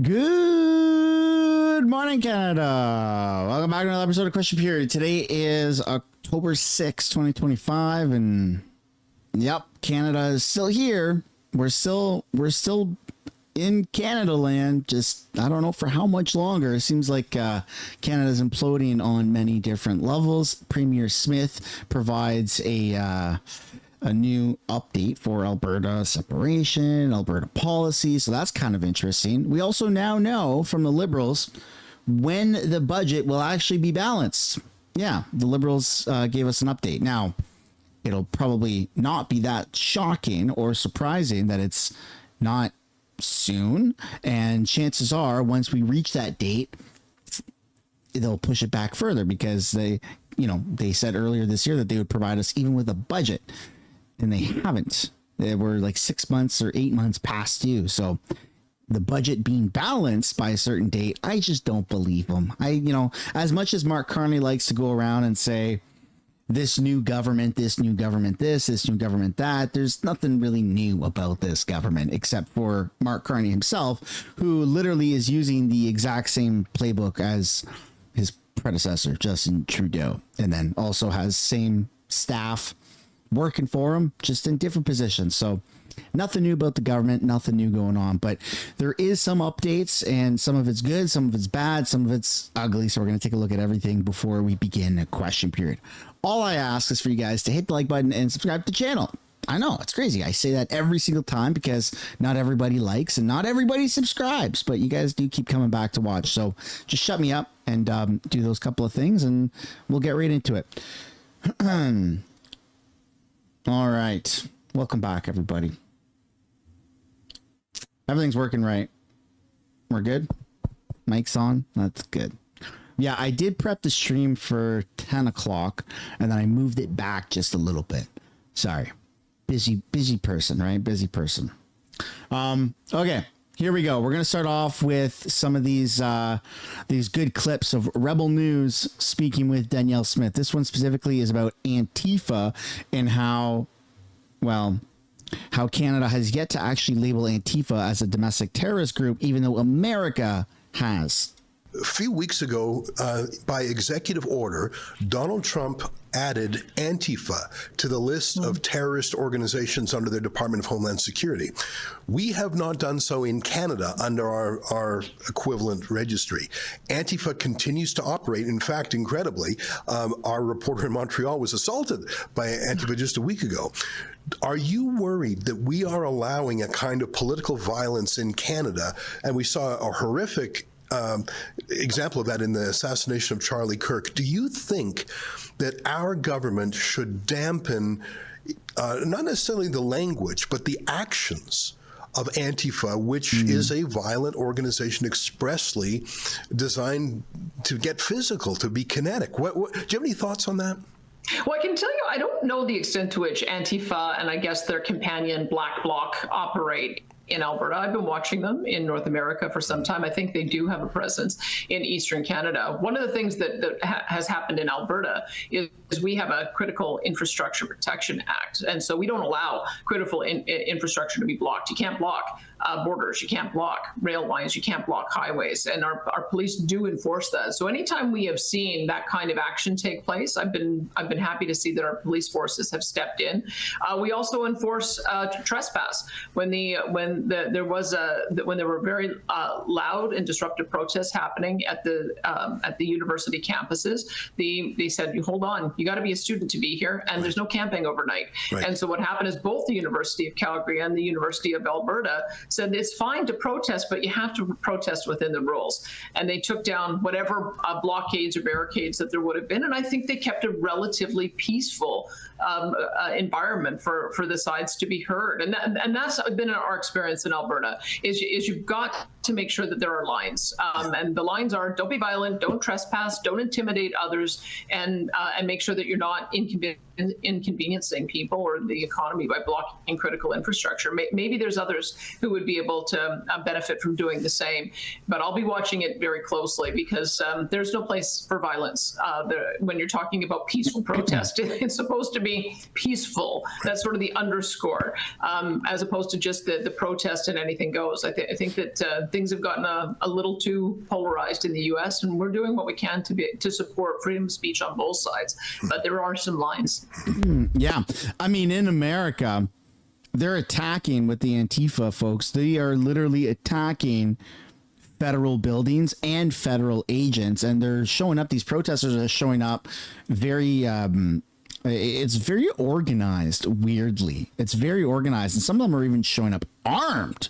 Good morning, Canada. Welcome back to another episode of Question Period. Today is October 6, 2025, and yep, Canada is still here. We're still in Canada land. Just I don't know for how much longer. It seems like Canada's imploding on many different levels. Premier Smith provides a new update for Alberta separation, Alberta policy. So that's kind of interesting. We also now know from the Liberals when the budget will actually be balanced. Yeah, the Liberals gave us an update. Now, it'll probably not be that shocking or surprising that it's not soon. And chances are, once we reach that date, they'll push it back further because they said earlier this year that they would provide us even with a budget. And they haven't. They were like 6 months or 8 months past due. So the budget being balanced by a certain date, I just don't believe them. As much as Mark Carney likes to go around and say, this new government, this new government, this new government, that, there's nothing really new about this government except for Mark Carney himself, who literally is using the exact same playbook as his predecessor, Justin Trudeau, and then also has same staff working for him, just in different positions. So nothing new about the government, nothing new going on, but there is some updates, and some of it's good, some of it's bad, some of it's ugly. So we're going to take a look at everything before we begin a question period. All I ask is for you guys to hit the like button and subscribe to the channel. I know it's crazy. I say that every single time because not everybody likes and not everybody subscribes, but you guys do keep coming back to watch. So just shut me up and do those couple of things and we'll get right into it. All right. Welcome back, everybody. Everything's working right. We're good? Mic's on? That's good. Yeah, I did prep the stream for 10 o'clock, and then I moved it back just a little bit. Sorry. Busy person, right? Busy person. Okay. Here we go. We're going to start off with some of these good clips of Rebel News speaking with Danielle Smith. This one specifically is about Antifa and how Canada has yet to actually label Antifa as a domestic terrorist group, even though America has. A few weeks ago, by executive order, Donald Trump added Antifa to the list of terrorist organizations under the Department of Homeland Security. We have not done so in Canada under our equivalent registry. Antifa continues to operate. In fact, incredibly, our reporter in Montreal was assaulted by Antifa just a week ago. Are you worried that we are allowing a kind of political violence in Canada? And we saw a horrific example of that in the assassination of Charlie Kirk. Do you think that our government should dampen not necessarily the language, but the actions of Antifa, which is a violent organization expressly designed to get physical, to be kinetic? Do you have any thoughts on that? Well, I can tell you, I don't know the extent to which Antifa and I guess their companion Black Bloc operate in Alberta. I've been watching them in North America for some time. I think they do have a presence in Eastern Canada. One of the things that has happened in Alberta is we have a Critical Infrastructure Protection Act. And so we don't allow critical infrastructure to be blocked. You can't block borders, you can't block rail lines, you can't block highways. And our police do enforce that. So anytime we have seen that kind of action take place, I've been happy to see that our police forces have stepped in. We also enforce trespass. When there were very loud and disruptive protests happening at the university campuses, they said, hold on, you got to be a student to be here, and there's no camping overnight. Right. And so what happened is both the University of Calgary and the University of Alberta said it's fine to protest, but you have to protest within the rules. And they took down whatever blockades or barricades that there would have been, and I think they kept a relatively peaceful environment for the sides to be heard. And that's been our experience in Alberta, is you've got to make sure that there are lines. And the lines are: don't be violent, don't trespass, don't intimidate others, and make sure that you're not inconveniencing people or the economy by blocking critical infrastructure. Maybe there's others who would be able to benefit from doing the same, but I'll be watching it very closely because there's no place for violence. When you're talking about peaceful protest, it's supposed to be peaceful. That's sort of the underscore, as opposed to just the protest protest and anything goes. I think that things have gotten a little too polarized in the U.S., and we're doing what we can to support freedom of speech on both sides. But there are some lines. Yeah. I mean, in America, they're attacking with the Antifa folks. They are literally attacking federal buildings and federal agents, and they're showing up. These protesters are showing up very it's very organized. Weirdly, it's very organized, and some of them are even showing up armed.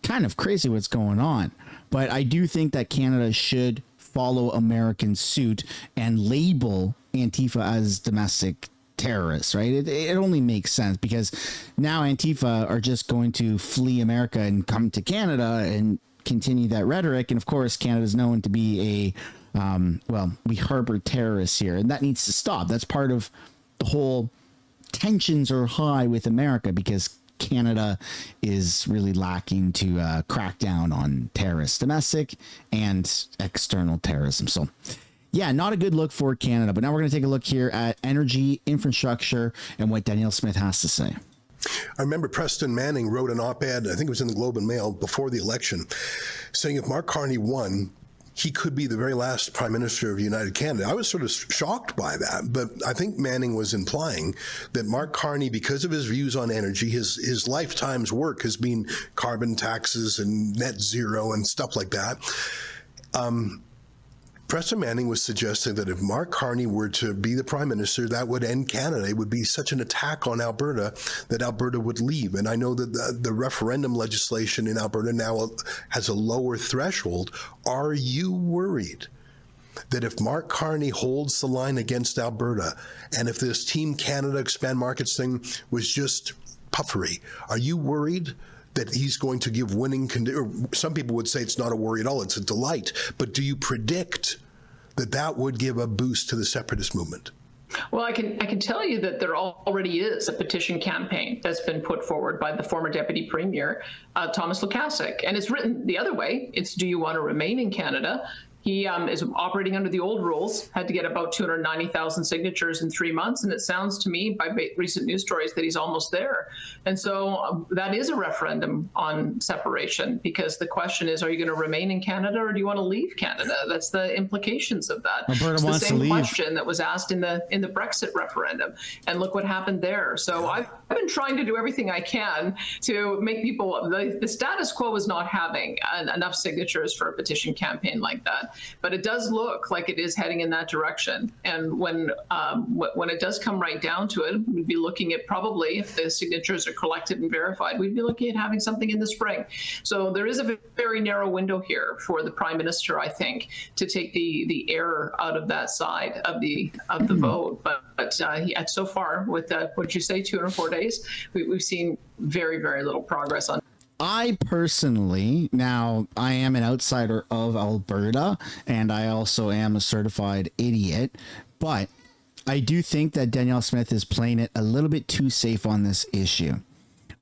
Kind of crazy what's going on. But I do think that Canada should follow American suit and label Antifa as domestic terrorists, right? It only makes sense, because now Antifa are just going to flee America and come to Canada and continue that rhetoric. And of course, Canada is known to be we harbor terrorists here, and that needs to stop. That's part of the whole tensions are high with America, because Canada is really lacking to crack down on terrorists, domestic and external terrorism. So yeah, not a good look for Canada. But now we're going to take a look here at energy infrastructure and what Danielle Smith has to say. I remember Preston Manning wrote an op-ed, I think it was in the Globe and Mail before the election, saying if Mark Carney won, he could be the very last prime minister of United Canada. I was sort of shocked by that, but I think Manning was implying that Mark Carney, because of his views on energy, his lifetime's work has been carbon taxes and net zero and stuff like that. Preston Manning was suggesting that if Mark Carney were to be the prime minister, that would end Canada. It would be such an attack on Alberta that Alberta would leave. And I know that the referendum legislation in Alberta now has a lower threshold. Are you worried that if Mark Carney holds the line against Alberta, and if this Team Canada Expand Markets thing was just puffery, are you worried that he's going to give winning conditions? Some people would say it's not a worry at all, it's a delight. But do you predict that that would give a boost to the separatist movement? Well, I can tell you that there already is a petition campaign that's been put forward by the former Deputy Premier, Thomas Lukasik. And it's written the other way. It's, do you want to remain in Canada? He is operating under the old rules, had to get about 290,000 signatures in 3 months. And it sounds to me by recent news stories that he's almost there. And so that is a referendum on separation, because the question is, are you going to remain in Canada or do you want to leave Canada? That's the implications of that. Alberta it's the wants same to leave. question that was asked in the Brexit referendum. And look what happened there. So I've been trying to do everything I can to make people, the status quo is not having enough signatures for a petition campaign like that. But it does look like it is heading in that direction. And when it does come right down to it, we'd be looking at, probably, if the signatures are collected and verified, we'd be looking at having something in the spring. So there is a very narrow window here for the Prime Minister, I think, to take the air out of that side of the vote. But so far, with what you say, 204 days, we've seen very, very little progress on. I personally, now I am an outsider of Alberta, and I also am a certified idiot, but I do think that Danielle Smith is playing it a little bit too safe on this issue.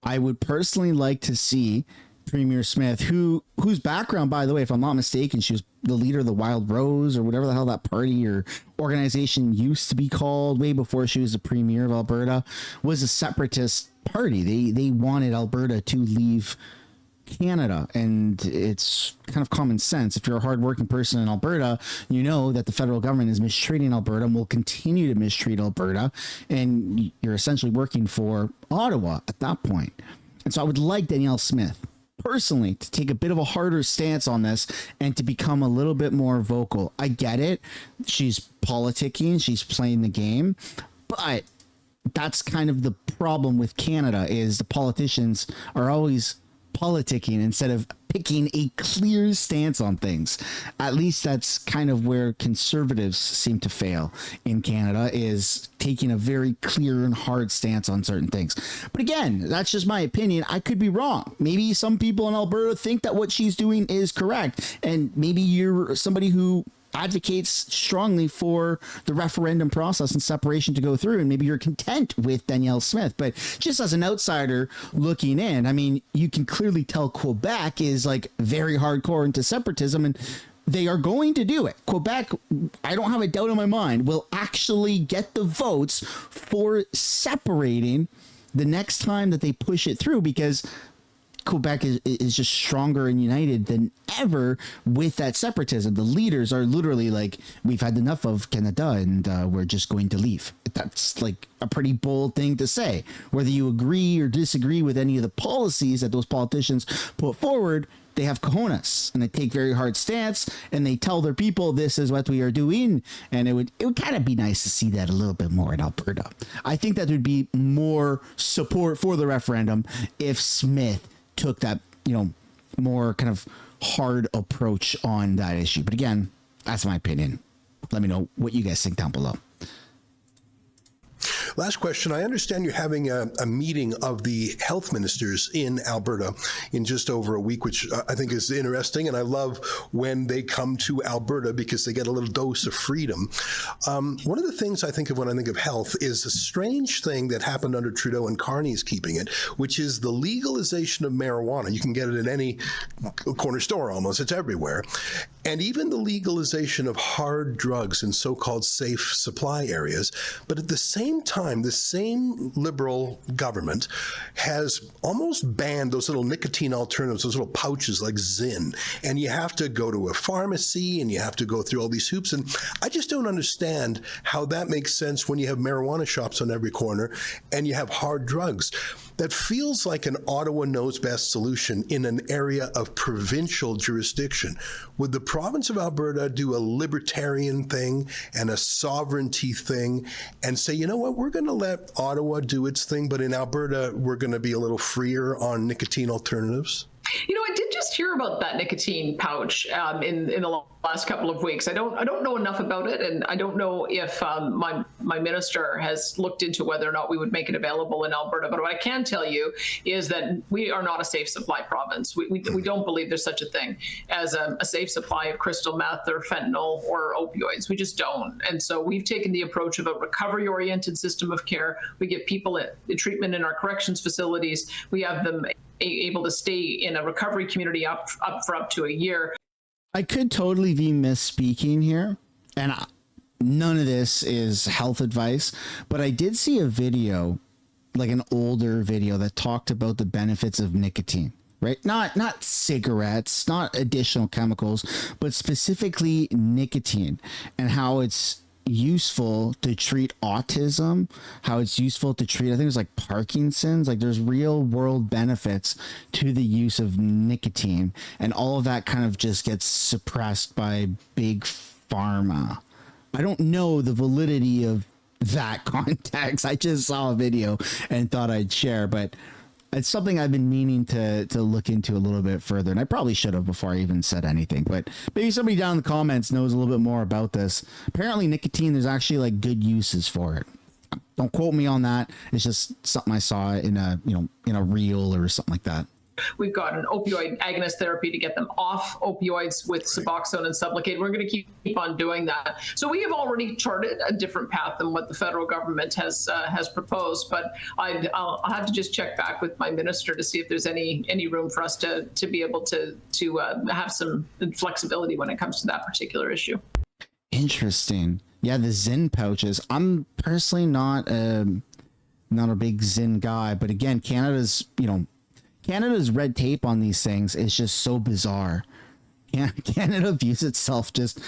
I would personally like to see Premier Smith, whose background, by the way, if I'm not mistaken, she was the leader of the Wild Rose, or whatever the hell that party or organization used to be called, way before she was the premier of Alberta, was a separatist party. They wanted Alberta to leave Canada, and it's kind of common sense. If you're a hardworking person in Alberta, you know that the federal government is mistreating Alberta and will continue to mistreat Alberta, and you're essentially working for Ottawa at that point. And so I would like Danielle Smith personally to take a bit of a harder stance on this and to become a little bit more vocal. I get it. She's politicking, she's playing the game, but that's kind of the problem with Canada, is the politicians are always politicking instead of picking a clear stance on things. At least that's kind of where conservatives seem to fail in Canada, is taking a very clear and hard stance on certain things. But again, that's just my opinion. I could be wrong. Maybe some people in Alberta think that what she's doing is correct, and maybe you're somebody who advocates strongly for the referendum process and separation to go through, and maybe you're content with Danielle Smith. But just as an outsider looking in, I mean, you can clearly tell Quebec is like very hardcore into separatism, and they are going to do it. Quebec, I don't have a doubt in my mind, will actually get the votes for separating the next time that they push it through, because Quebec is just stronger and united than ever with that separatism. The leaders are literally like, we've had enough of Canada and we're just going to leave. That's like a pretty bold thing to say. Whether you agree or disagree with any of the policies that those politicians put forward, they have cojones and they take very hard stance and they tell their people this is what we are doing. And it would kind of be nice to see that a little bit more in Alberta. I think that there'd be more support for the referendum if Smith took that, more kind of hard approach on that issue. But again, that's my opinion. Let me know what you guys think down below. Last question. I understand you're having a meeting of the health ministers in Alberta in just over a week, which I think is interesting. And I love when they come to Alberta because they get a little dose of freedom. One of the things I think of when I think of health is a strange thing that happened under Trudeau and Carney's keeping it, which is the legalization of marijuana. You can get it in any corner store almost. It's everywhere. And even the legalization of hard drugs in so-called safe supply areas. But at the same time, the same Liberal government has almost banned those little nicotine alternatives, those little pouches like Zyn. And you have to go to a pharmacy and you have to go through all these hoops. And I just don't understand how that makes sense when you have marijuana shops on every corner and you have hard drugs. That feels like an Ottawa knows best solution in an area of provincial jurisdiction. Would the province of Alberta do a libertarian thing and a sovereignty thing and say, you know what, we're going to let Ottawa do its thing, but in Alberta, we're going to be a little freer on nicotine alternatives? I did just hear about that nicotine pouch in the last couple of weeks. I don't know enough about it, and I don't know if my minister has looked into whether or not we would make it available in Alberta. But what I can tell you is that we are not a safe supply province. We don't believe there's such a thing as a safe supply of crystal meth or fentanyl or opioids. We just don't. And so we've taken the approach of a recovery-oriented system of care. We give people treatment in our corrections facilities. We have them able to stay in a recovery community up for up to a year. I could totally be misspeaking here, and none of this is health advice, but I did see a video, like an older video, that talked about the benefits of nicotine, right? Not cigarettes, not additional chemicals, but specifically nicotine and how it's useful to treat autism, how it's useful to treat, I think it was like Parkinson's. Like there's real world benefits to the use of nicotine, and all of that kind of just gets suppressed by big pharma. I don't know the validity of that context. I just saw a video and thought I'd share, but it's something I've been meaning to look into a little bit further, and I probably should have before I even said anything, but maybe somebody down in the comments knows a little bit more about this. Apparently nicotine, there's actually like good uses for it. Don't quote me on that. It's just something I saw in a reel or something like that. We've got an opioid agonist therapy to get them off opioids with Suboxone and Sublocade. We're going to keep on doing that. So we have already charted a different path than what the federal government has proposed. But I'll have to just check back with my minister to see if there's any room for us to be able to have some flexibility when it comes to that particular issue. Interesting. Yeah, the Zyn pouches. I'm personally not a big Zyn guy, but again, Canada's red tape on these things is just so bizarre. Canada views itself just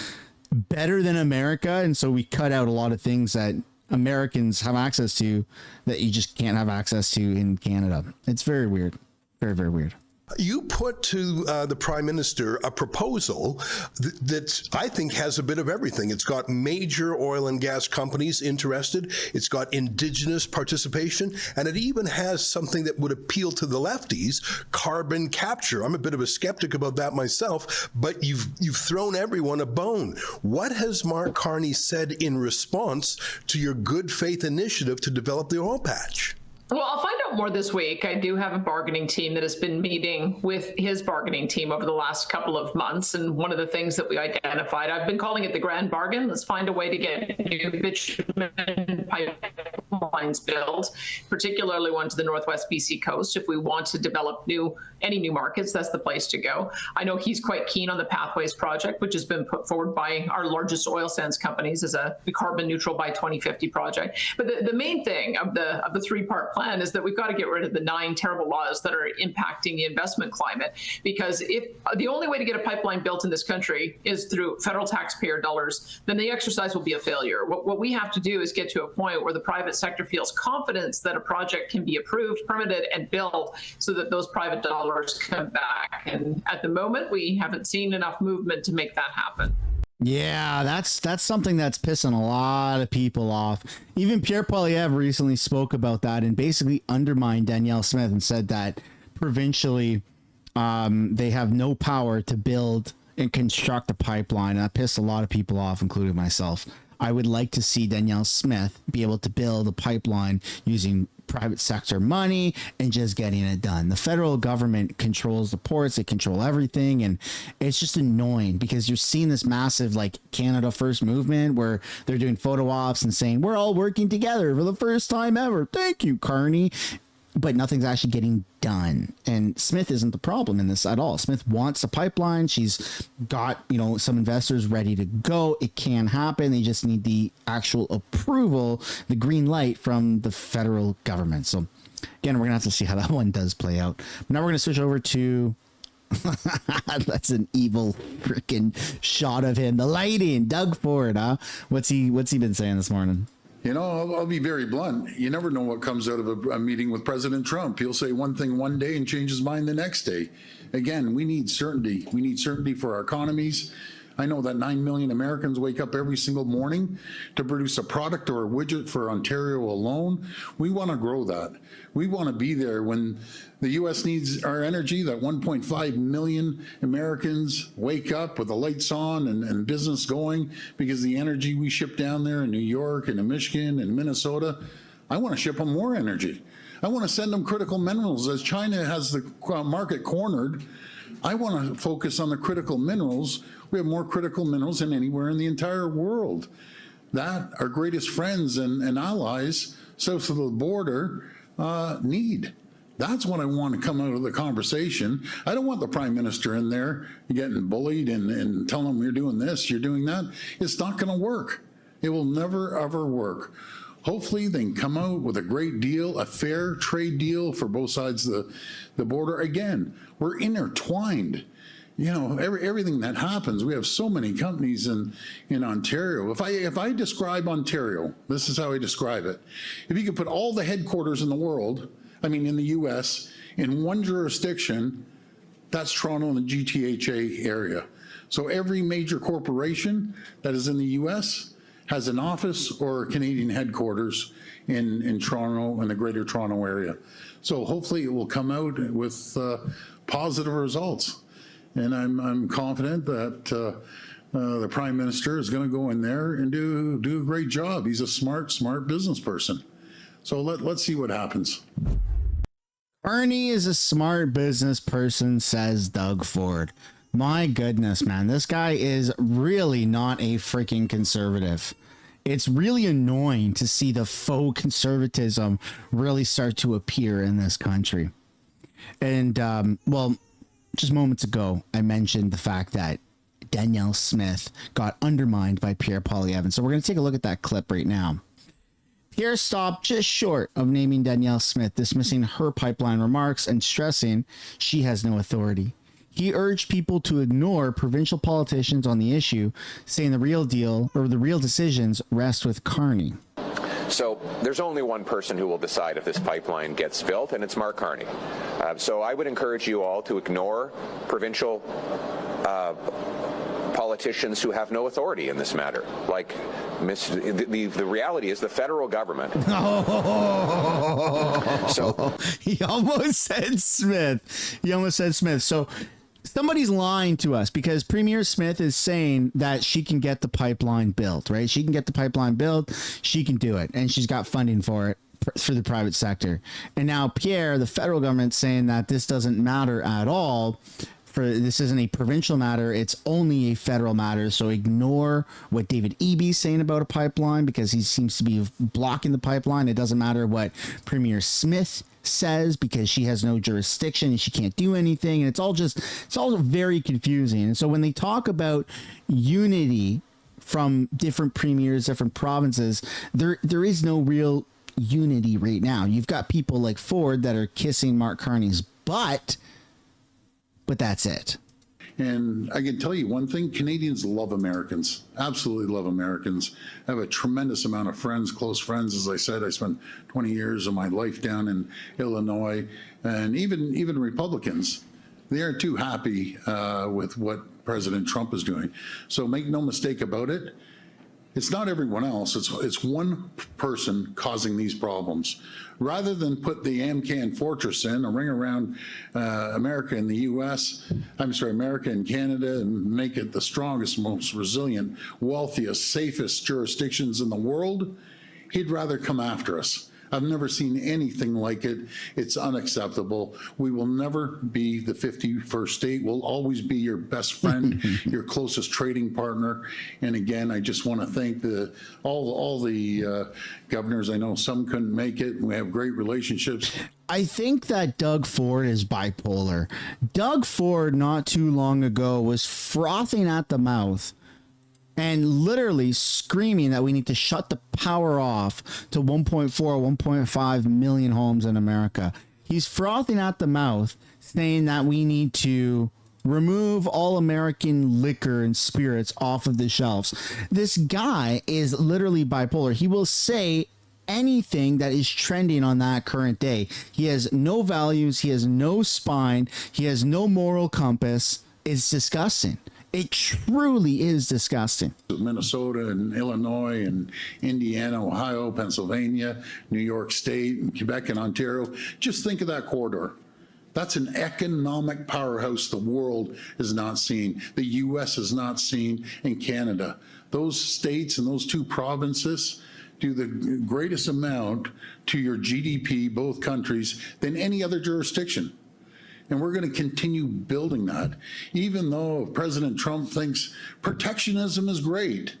better than America, and so we cut out a lot of things that Americans have access to that you just can't have access to in Canada. It's very weird. Very, very weird. You put to the Prime Minister a proposal that I think has a bit of everything. It's got major oil and gas companies interested. It's got Indigenous participation, and it even has something that would appeal to the lefties, carbon capture. I'm a bit of a skeptic about that myself, but you've thrown everyone a bone. What has Mark Carney said in response to your good faith initiative to develop the oil patch? Well, I'll find out more this week. I do have a bargaining team that has been meeting with his bargaining team over the last couple of months. And one of the things that we identified, I've been calling it the grand bargain. Let's find a way to get new bitumen pipeline pipelines built, particularly one to the Northwest BC coast. If we want to develop any new markets, that's the place to go. I know he's quite keen on the Pathways project, which has been put forward by our largest oil sands companies as a carbon neutral by 2050 project. But the main thing of the three-part plan is that we've got to get rid of the 9 terrible laws that are impacting the investment climate. Because if the only way to get a pipeline built in this country is through federal taxpayer dollars, then the exercise will be a failure. What we have to do is get to a point where the private sector feels confidence that a project can be approved, permitted, and built so that those private dollars come back. And at the moment, we haven't seen enough movement to make that happen. Yeah, that's something that's pissing a lot of people off. Even Pierre Poilievre recently spoke about that and basically undermined Danielle Smith and said that provincially they have no power to build and construct a pipeline. And that pissed a lot of people off, including myself. I would like to see Danielle Smith be able to build a pipeline using private sector money and just getting it done. The federal government controls the ports, they control everything, and it's just annoying because you're seeing this massive like Canada First movement where they're doing photo ops and saying we're all working together for the first time ever. Thank you, Carney. But nothing's actually getting done. And Smith isn't the problem in this at all. Smith wants a pipeline. She's got, some investors ready to go. It can happen. They just need the actual approval, the green light from the federal government. So again, we're going to have to see how that one does play out. But now we're going to switch over to that's an evil freaking shot of him. The lighting, Doug Ford, huh? What's he been saying this morning? I'll be very blunt. You never know what comes out of a meeting with President Trump. He'll say one thing one day and change his mind the next day. Again, we need certainty. We need certainty for our economies. I know that 9 million Americans wake up every single morning to produce a product or a widget for Ontario alone. We want to grow that. We want to be there when the U.S. needs our energy, that 1.5 million Americans wake up with the lights on and business going because the energy we ship down there in New York and in Michigan and Minnesota, I want to ship them more energy. I want to send them critical minerals. As China has the market cornered, I want to focus on the critical minerals. We have more critical minerals than anywhere in the entire world. That our greatest friends and allies south of the border need. That's what I want to come out of the conversation. I don't want the Prime Minister in there getting bullied and telling them you're doing this, you're doing that. It's not going to work. It will never, ever work. Hopefully they can come out with a great deal, a fair trade deal for both sides of the border. Again, we're intertwined. Everything that happens, we have so many companies in Ontario. If I describe Ontario, this is how I describe it. If you could put all the headquarters in the world, in the US, in one jurisdiction, that's Toronto and the GTHA area. So every major corporation that is in the US has an office or Canadian headquarters in Toronto and the Greater Toronto area. So hopefully it will come out with positive results. And I'm confident that the Prime Minister is going to go in there and do a great job. He's a smart business person. So let's see what happens. Carney is a smart business person, says Doug Ford. My goodness, man, this guy is really not a freaking conservative. It's really annoying to see the faux conservatism really start to appear in this country. And, just moments ago, I mentioned the fact that Danielle Smith got undermined by Pierre Poilievre. So we're going to take a look at that clip right now. Pierre stopped just short of naming Danielle Smith, dismissing her pipeline remarks and stressing she has no authority. He urged people to ignore provincial politicians on the issue, saying the real deal or the real decisions rest with Carney. So there's only one person who will decide if this pipeline gets built, and it's Mark Carney. So I would encourage you all to ignore provincial politicians who have no authority in this matter. Like, the reality is the federal government. So he almost said Smith. So somebody's lying to us because Premier Smith is saying that she can get the pipeline built, right? She can get the pipeline built. She can do it. And she's got funding for it for the private sector. And now Pierre, the federal government, saying that this doesn't matter at all this isn't a provincial matter. It's only a federal matter. So ignore what David Eby's saying about a pipeline, because he seems to be blocking the pipeline. It doesn't matter what Premier Smith says, because she has no jurisdiction and she can't do anything. And it's all very confusing. And so when they talk about unity from different premiers, different provinces, there is no real unity right now. You've got people like Ford that are kissing Mark Carney's butt, but that's it. And I can tell you one thing, Canadians love Americans, absolutely love Americans. I have a tremendous amount of friends, close friends. As I said, I spent 20 years of my life down in Illinois, and even Republicans, they aren't too happy with what President Trump is doing. So make no mistake about it, it's not everyone else. It's one person causing these problems. Rather than put the AMCAN fortress in, a ring around America and the U.S., America and Canada, and make it the strongest, most resilient, wealthiest, safest jurisdictions in the world, he'd rather come after us. I've never seen anything like it. It's unacceptable. We will never be the 51st state. We'll always be your best friend, your closest trading partner. And again, I just want to thank all the governors. I know some couldn't make it. We have great relationships. I think that Doug Ford is bipolar. Doug Ford, not too long ago, was frothing at the mouth and literally screaming that we need to shut the power off to 1.4, 1.5 million homes in America. He's frothing at the mouth, saying that we need to remove all American liquor and spirits off of the shelves. This guy is literally bipolar. He will say anything that is trending on that current day. He has no values. He has no spine. He has no moral compass. It's disgusting. It truly is disgusting. Minnesota and Illinois and Indiana, Ohio, Pennsylvania, New York State, and Quebec and Ontario. Just think of that corridor. That's an economic powerhouse the world has not seen, the U.S. has not seen, and Canada. Those states and those two provinces do the greatest amount to your GDP, both countries, than any other jurisdiction. And we're going to continue building that. Even though President Trump thinks protectionism is great.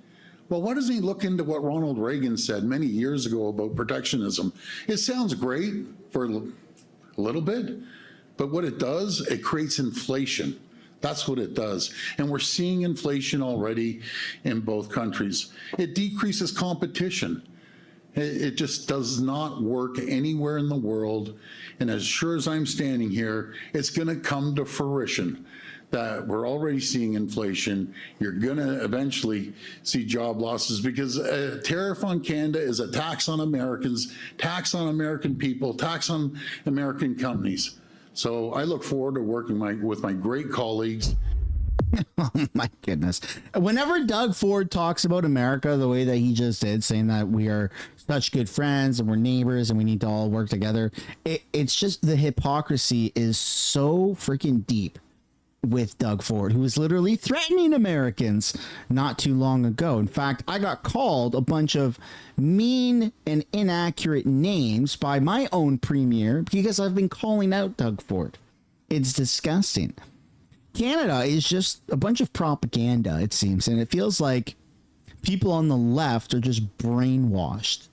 Well, why doesn't he look into what Ronald Reagan said many years ago about protectionism? It sounds great for a little bit, but what it does, it creates inflation. That's what it does. And we're seeing inflation already in both countries. It decreases competition. It just does not work anywhere in the world. And as sure as I'm standing here, it's going to come to fruition that we're already seeing inflation. You're going to eventually see job losses, because a tariff on Canada is a tax on Americans, tax on American people, tax on American companies. So I look forward to working with my great colleagues. Oh my goodness. Whenever Doug Ford talks about America the way that he just did, saying that we are such good friends and we're neighbors and we need to all work together, it's just the hypocrisy is so freaking deep with Doug Ford, who was literally threatening Americans not too long ago. In fact, I got called a bunch of mean and inaccurate names by my own premier because I've been calling out Doug Ford. It's disgusting. Canada is just a bunch of propaganda, it seems, and it feels like people on the left are just brainwashed.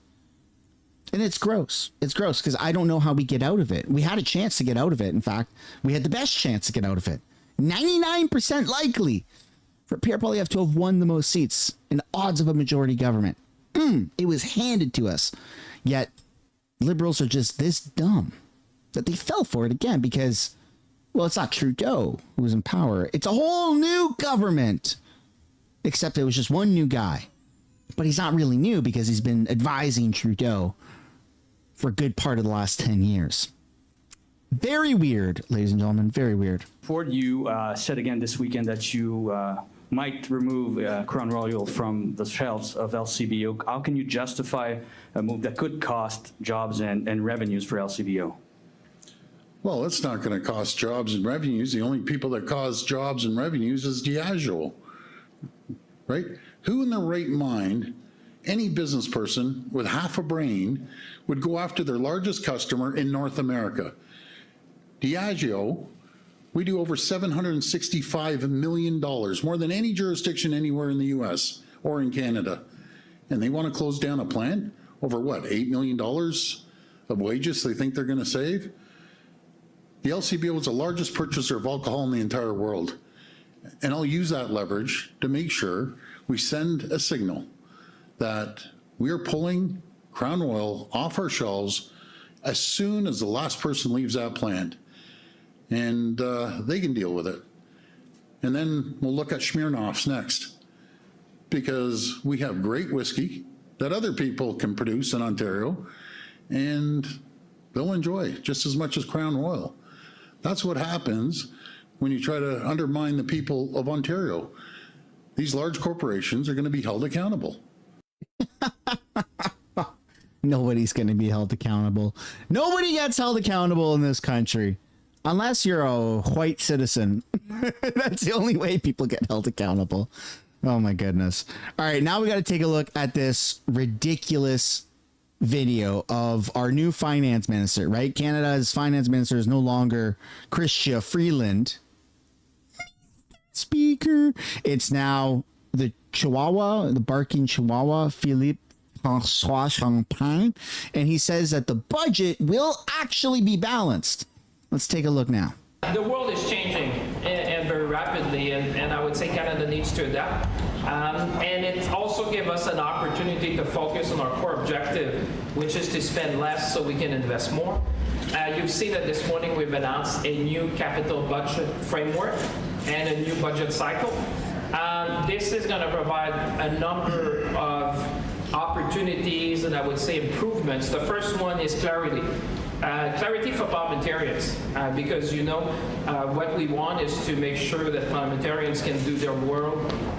And it's gross. It's gross because I don't know how we get out of it. We had a chance to get out of it. In fact, we had the best chance to get out of it. 99% likely for Pierre Poilievre to have won the most seats in the odds of a majority government. It was handed to us. Yet liberals are just this dumb that they fell for it again because, well, it's not Trudeau who's in power. It's a whole new government. Except it was just one new guy. But he's not really new because he's been advising Trudeau for a good part of the last 10 years. Very weird, ladies and gentlemen. Very weird. Ford, you said again this weekend that you might remove Crown Royal from the shelves of LCBO. How can you justify a move that could cost jobs and revenues for LCBO? Well, it's not going to cost jobs and revenues. The only people that cause jobs and revenues is Diageo, right? Who in their right mind, any business person with half a brain, would go after their largest customer in North America? Diageo We do over $765 million, more than any jurisdiction anywhere in the US or in Canada. And they want to close down a plant over what, $8 million of wages they think they're going to save? The LCBO is the largest purchaser of alcohol in the entire world. And I'll use that leverage to make sure we send a signal that we are pulling Crown Royal off our shelves as soon as the last person leaves that plant. And they can deal with it. And then we'll look at Smirnoff's next, because we have great whiskey that other people can produce in Ontario, and they'll enjoy just as much as Crown Royal. That's what happens when you try to undermine the people of Ontario. These large corporations are going to be held accountable. Nobody's going to be held accountable. Nobody gets held accountable in this country. Unless you're a white citizen. That's the only way people get held accountable. Oh my goodness. All right, now we got to take a look at this ridiculous video of our new finance minister, right? Canada's finance minister is no longer Chrystia Freeland. Speaker. It's now the Chihuahua, the barking Chihuahua, Philippe François Champagne. And he says that the budget will actually be balanced. Let's take a look now. The world is changing and very rapidly, and I would say Canada needs to adapt. And it also gives us an opportunity to focus on our core objective, which is to spend less so we can invest more. You've seen that this morning we've announced a new capital budget framework and a new budget cycle. This is going to provide a number of opportunities and I would say improvements. The first one is clarity. Clarity for parliamentarians, because what we want is to make sure that parliamentarians can do their work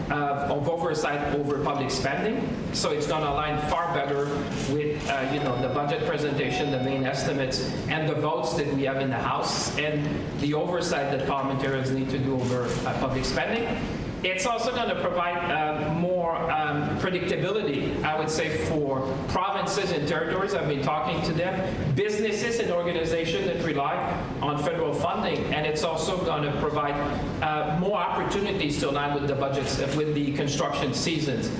of oversight over public spending. So it's going to align far better with the budget presentation, the main estimates, and the votes that we have in the House, and the oversight that parliamentarians need to do over public spending. It's also going to provide more predictability, I would say, for provinces and territories. I've been talking to them, businesses and organizations that rely on federal funding, and it's also going to provide more opportunities to align with the budgets, with the construction seasons.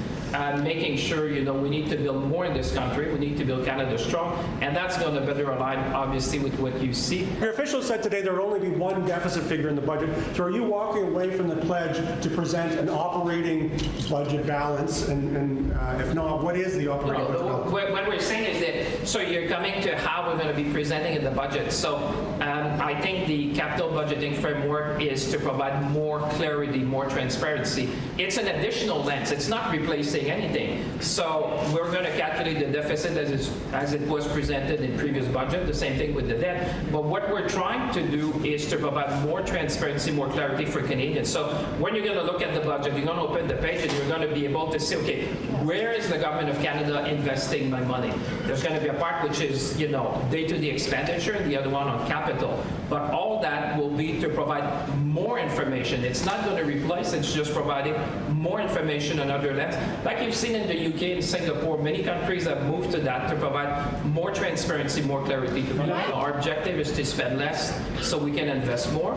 Making sure, we need to build more in this country. We need to build Canada strong, and that's going to better align, obviously, with what you see. Your officials said today there will only be one deficit figure in the budget. So are you walking away from the pledge to present an operating budget balance? And if not, what is the operating budget balance? What we're saying is that, so you're coming to how we're going to be presenting in the budget. So I think the capital budgeting framework is to provide more clarity, more transparency. It's an additional lens. It's not replacing anything. So we're going to calculate the deficit as it was presented in previous budget, the same thing with the debt. But what we're trying to do is to provide more transparency, more clarity for Canadians. So when you're going to look at the budget, you're going to open the page and you're going to be able to see, okay, where is the government of Canada investing my money? There's going to be a part which is, day-to-day expenditure, and the other one on capital. But all that will be to provide more information. It's not going to replace, it's just providing more information on other lens. Like you've seen in the UK and Singapore, many countries have moved to that to provide more transparency, more clarity to people. Our objective is to spend less so we can invest more.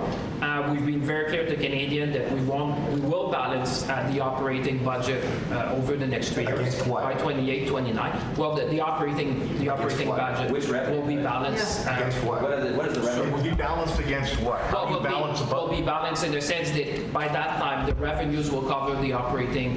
We've been very clear to Canadians that we will balance the operating budget over the next 3 years by 28, 29. Well, the operating budget will be balanced. Against what? What is the revenue? Will be balanced against what? How do you balance the budget? Will be balanced in the sense that by that time the revenues will cover the operating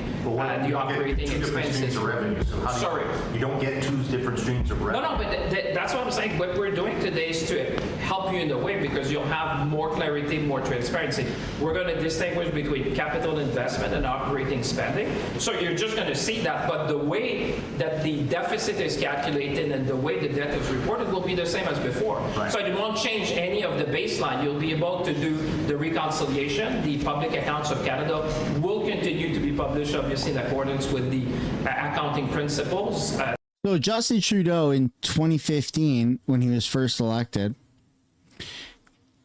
expenses. Of revenue. So you don't get two different streams of revenue. No, but that's what I'm saying. What we're doing today is to help you in a way, because you'll have more clarity, more transparency. We're going to distinguish between capital investment and operating spending. So you're just going to see that, but the way that the deficit is calculated and the way the debt is reported will be the same as before. Right. So it won't change any of the baseline. You'll be able to do the reconciliation. The public accounts of Canada will continue to be published, obviously, in accordance with the accounting principles. So Justin Trudeau in 2015, when he was first elected,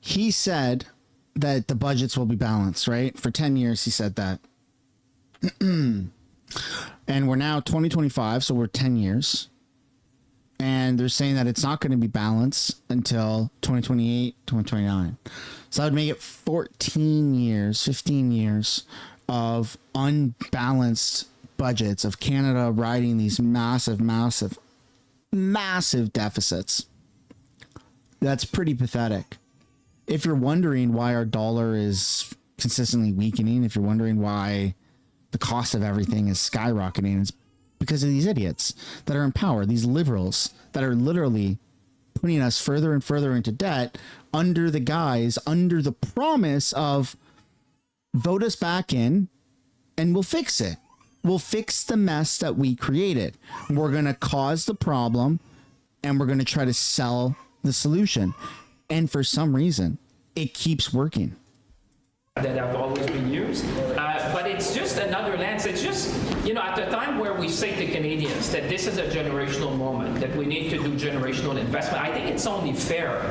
he said that the budgets will be balanced, right? For 10 years, he said that. And we're now 2025, so we're 10 years. And they're saying that it's not going to be balanced until 2028, 2029. So that would make it 14 years, 15 years of unbalanced budgets of Canada riding these massive deficits. That's pretty pathetic. If you're wondering why our dollar is consistently weakening, if you're wondering why the cost of everything is skyrocketing, it's because of these idiots that are in power, these liberals that are literally putting us further and further into debt under the promise of vote us back in and we'll fix it. We'll fix the mess that we created. We're going to cause the problem and we're going to try to sell the solution. And for some reason, it keeps working. That have always been used, but it's just another lens. It's just, at the time where we say to Canadians that this is a generational moment, that we need to do generational investment, I think it's only fair.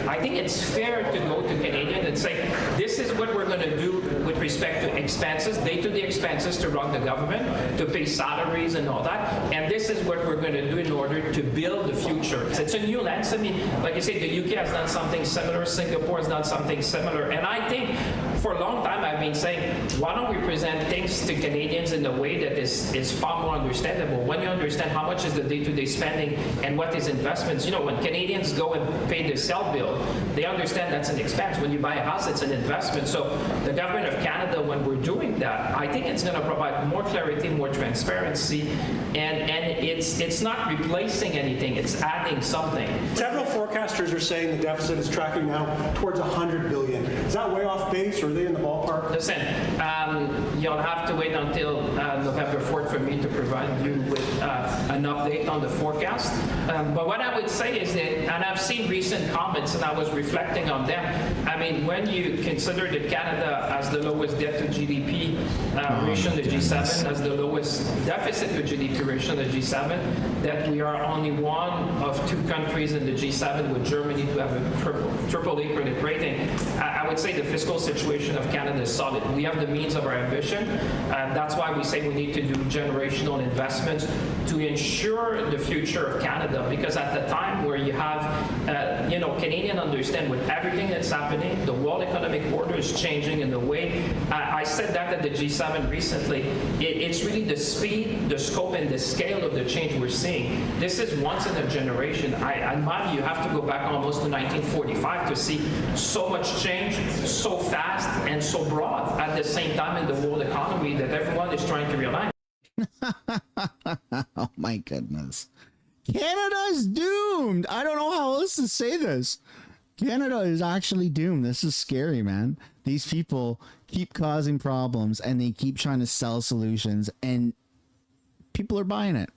I think it's fair to go to Canadians and say, this is what we're going to do with respect to expenses, day-to-day expenses to run the government, to pay salaries and all that, and this is what we're going to do in order to build the future. It's a new lens. I mean, like I say, the UK has done something similar, Singapore has done something similar, and I think for a long time I've been saying, why don't we present things to Canadians in a way that is far more understandable? When you understand how much is the day-to-day spending and what is investments, when Canadians go and pay their cell bill, they understand that's an expense. When you buy a house, it's an investment. So the government of Canada, when we're doing that, I think it's going to provide more clarity, more transparency, and it's not replacing anything, it's adding something. Several forecasters are saying the deficit is tracking now towards $100 billion. Is that way off base, or are they in the ballpark? Listen, you'll have to wait until November 4th for me to provide you with an update on the forecast. But what I would say is that, and I've seen recent comments and I was reflecting on them, I mean, when you consider that Canada has the lowest debt to GDP ratio in the G7, has the lowest deficit to GDP ratio in the G7, that we are only one of two countries in the G7 with Germany to have a triple A credit rating, I would say the fiscal situation of Canada is solid. We have the means of our ambition, and that's why we say we need to do generational investments to ensure the future of Canada, because at the time where you have, Canadians understand with everything that's happening, the world economic order is changing in the way, I said that at the G7 recently, it's really the speed, the scope, and the scale of the change we're seeing. This is once in a generation. In my view, you have to go back almost to 1945 to see so much change, so fast, and so broad at the same time in the world economy that everyone is trying to realize. Oh my goodness. Canada's doomed. I don't know how else to say this. Canada is actually doomed. This is scary, man. These people keep causing problems and they keep trying to sell solutions, and people are buying it.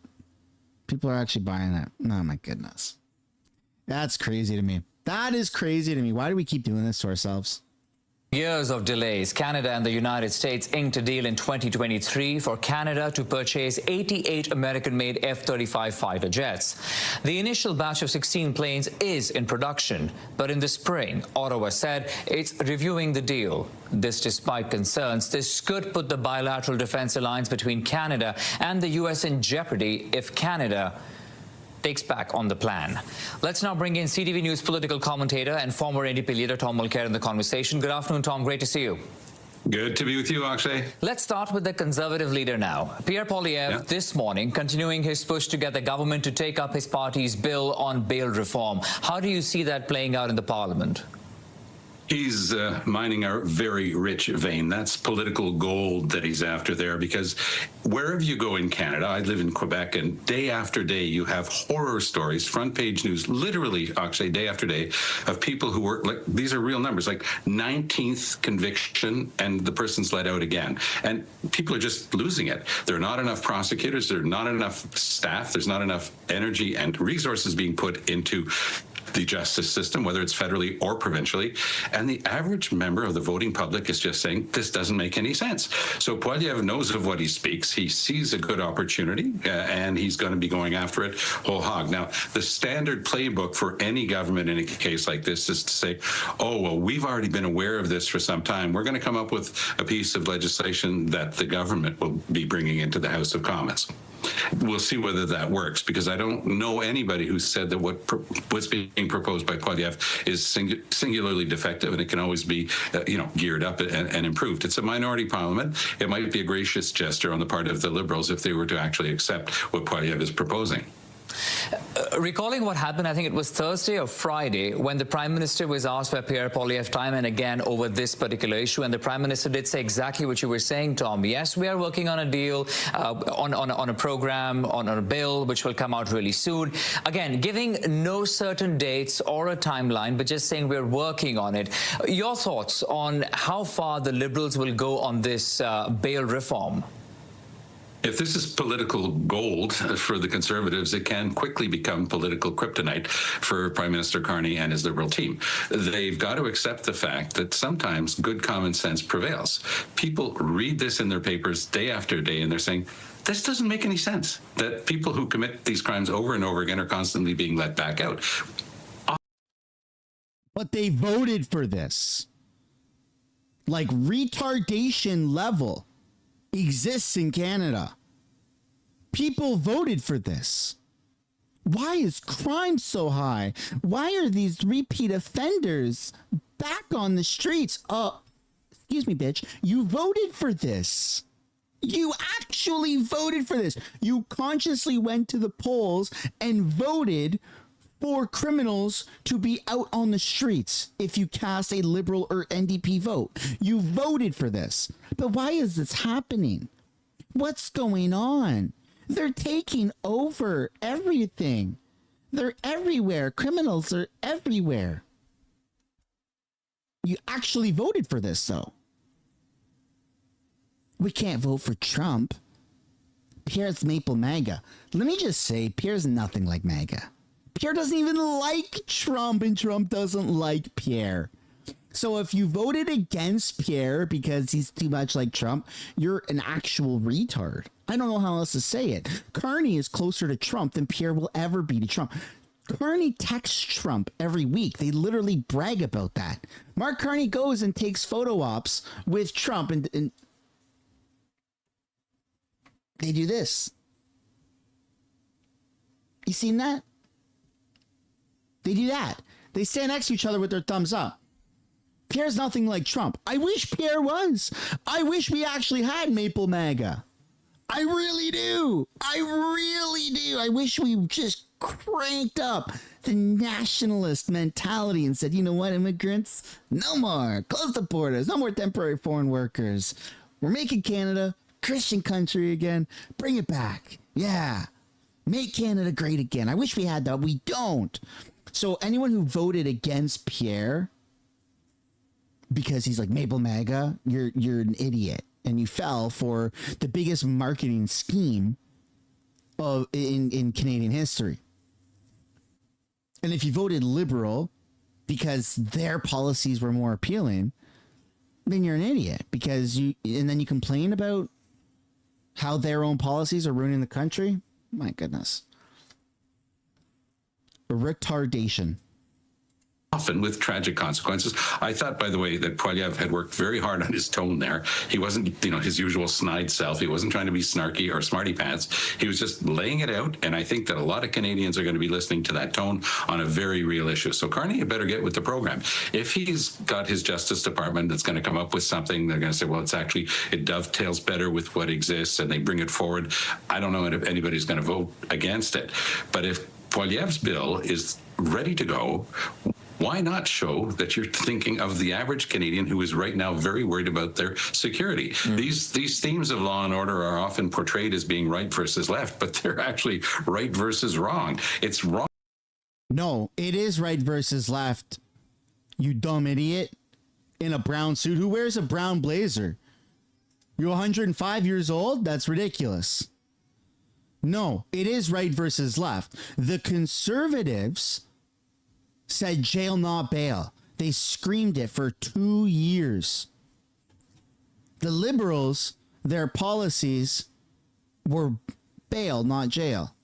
People are actually buying it. Oh my goodness. That's crazy to me. That is crazy to me. Why do we keep doing this to ourselves? Years of delays. Canada and the United States inked a deal in 2023 for Canada to purchase 88 American-made F-35 fighter jets. The initial batch of 16 planes is in production, but in the spring, Ottawa said it's reviewing the deal. This despite concerns this could put the bilateral defense alliance between Canada and the U.S. in jeopardy if Canada takes back on the plan. Let's now bring in CTV News political commentator and former NDP leader Tom Mulcair in the conversation. Good afternoon, Tom. Great to see you. Good to be with you, Akshay. Let's start with the Conservative leader now. Pierre Poilievre this morning continuing his push to get the government to take up his party's bill on bail reform. How do you see that playing out in the Parliament? He's mining a very rich vein. That's political gold that he's after there, because wherever you go in Canada, I live in Quebec, and day after day you have horror stories, front page news, literally, actually, day after day, of people who were, like, these are real numbers, like 19th conviction and the person's let out again. And people are just losing it. There are not enough prosecutors, there are not enough staff, there's not enough energy and resources being put into the justice system, whether it's federally or provincially, and the average member of the voting public is just saying, this doesn't make any sense. So Poilievre knows of what he speaks. He sees a good opportunity, and he's going to be going after it whole hog. Now, the standard playbook for any government in a case like this is to say, oh, well, we've already been aware of this for some time. We're going to come up with a piece of legislation that the government will be bringing into the House of Commons. We'll see whether that works, because I don't know anybody who said that what's being proposed by Poilievre is singularly defective, and it can always be, geared up and improved. It's a minority parliament. It might be a gracious gesture on the part of the Liberals if they were to actually accept what Poilievre is proposing. Recalling what happened, I think it was Thursday or Friday, when the Prime Minister was asked by Pierre Poilievre time and again over this particular issue, and the Prime Minister did say exactly what you were saying, Tom. Yes, we are working on a deal, on a program, on a bill, which will come out really soon. Again, giving no certain dates or a timeline, but just saying we're working on it. Your thoughts on how far the Liberals will go on this bail reform? If this is political gold for the Conservatives, it can quickly become political kryptonite for Prime Minister Carney and his Liberal team. They've got to accept the fact that sometimes good common sense prevails. People read this in their papers day after day, and they're saying, this doesn't make any sense, that people who commit these crimes over and over again are constantly being let back out. But they voted for this. Like, retardation level exists in Canada. People voted for this. Why is crime so high? Why are these repeat offenders back on the streets? Excuse me, bitch. You voted for this. You actually voted for this. You consciously went to the polls and voted for criminals to be out on the streets if you cast a Liberal or NDP vote. You voted for this. But why is this happening? What's going on? They're taking over everything. They're everywhere. Criminals are everywhere. You actually voted for this, though. We can't vote for Trump. Pierre's Maple MAGA. Let me just say, Pierre's nothing like MAGA. Pierre doesn't even like Trump, and Trump doesn't like Pierre. So if you voted against Pierre because he's too much like Trump, you're an actual retard. I don't know how else to say it. Carney is closer to Trump than Pierre will ever be to Trump. Carney texts Trump every week. They literally brag about that. Mark Carney goes and takes photo ops with Trump, and they do this. You seen that? They do that. They stand next to each other with their thumbs up. Pierre's nothing like Trump. I wish Pierre was. I wish we actually had Maple MAGA. I really do. I really do. I wish we just cranked up the nationalist mentality and said, you know what, immigrants? No more. Close the borders. No more temporary foreign workers. We're making Canada a Christian country again. Bring it back. Yeah. Make Canada great again. I wish we had that. We don't. So anyone who voted against Pierre because he's like Maple MAGA, you're an idiot, and you fell for the biggest marketing scheme in Canadian history. And if you voted Liberal because their policies were more appealing, then you're an idiot, because then you complain about how their own policies are ruining the country. My goodness. Retardation. Often with tragic consequences. I thought, by the way, that Poilievre had worked very hard on his tone there. He wasn't, his usual snide self. He wasn't trying to be snarky or smarty pants. He was just laying it out. And I think that a lot of Canadians are going to be listening to that tone on a very real issue. So Carney, you better get with the program. If he's got his Justice Department that's going to come up with something, they're going to say, well, it dovetails better with what exists, and they bring it forward. I don't know if anybody's going to vote against it. But if Poilievre's bill is ready to go, why not show that you're thinking of the average Canadian who is right now very worried about their security? These themes of law and order are often portrayed as being right versus left, but they're actually right versus wrong. It's wrong. No, it is right versus left, you dumb idiot in a brown suit. Who wears a brown blazer? You're 105 years old? That's ridiculous. No, it is right versus left. The Conservatives said jail, not bail. They screamed it for 2 years. The Liberals, their policies were bail, not jail.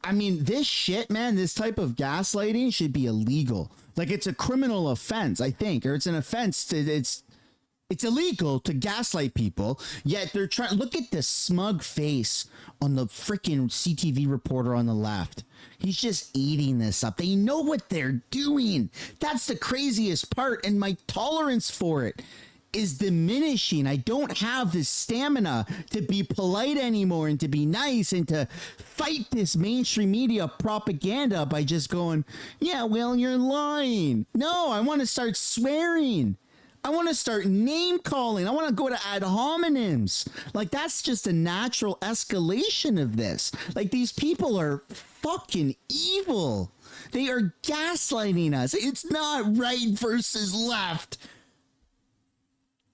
I mean, this shit, man, this type of gaslighting should be illegal. Like, it's a criminal offense, I think, or it's an offense to, It's illegal to gaslight people, yet they're trying. Look at the smug face on the freaking CTV reporter on the left. He's just eating this up. They know what they're doing. That's the craziest part, and my tolerance for it is diminishing. I don't have the stamina to be polite anymore and to be nice and to fight this mainstream media propaganda by just going, yeah, well, you're lying. No, I want to start swearing. I want to start name calling. I want to go to ad hominems. Like, that's just a natural escalation of this. Like, these people are fucking evil. They are gaslighting us. It's not right versus left.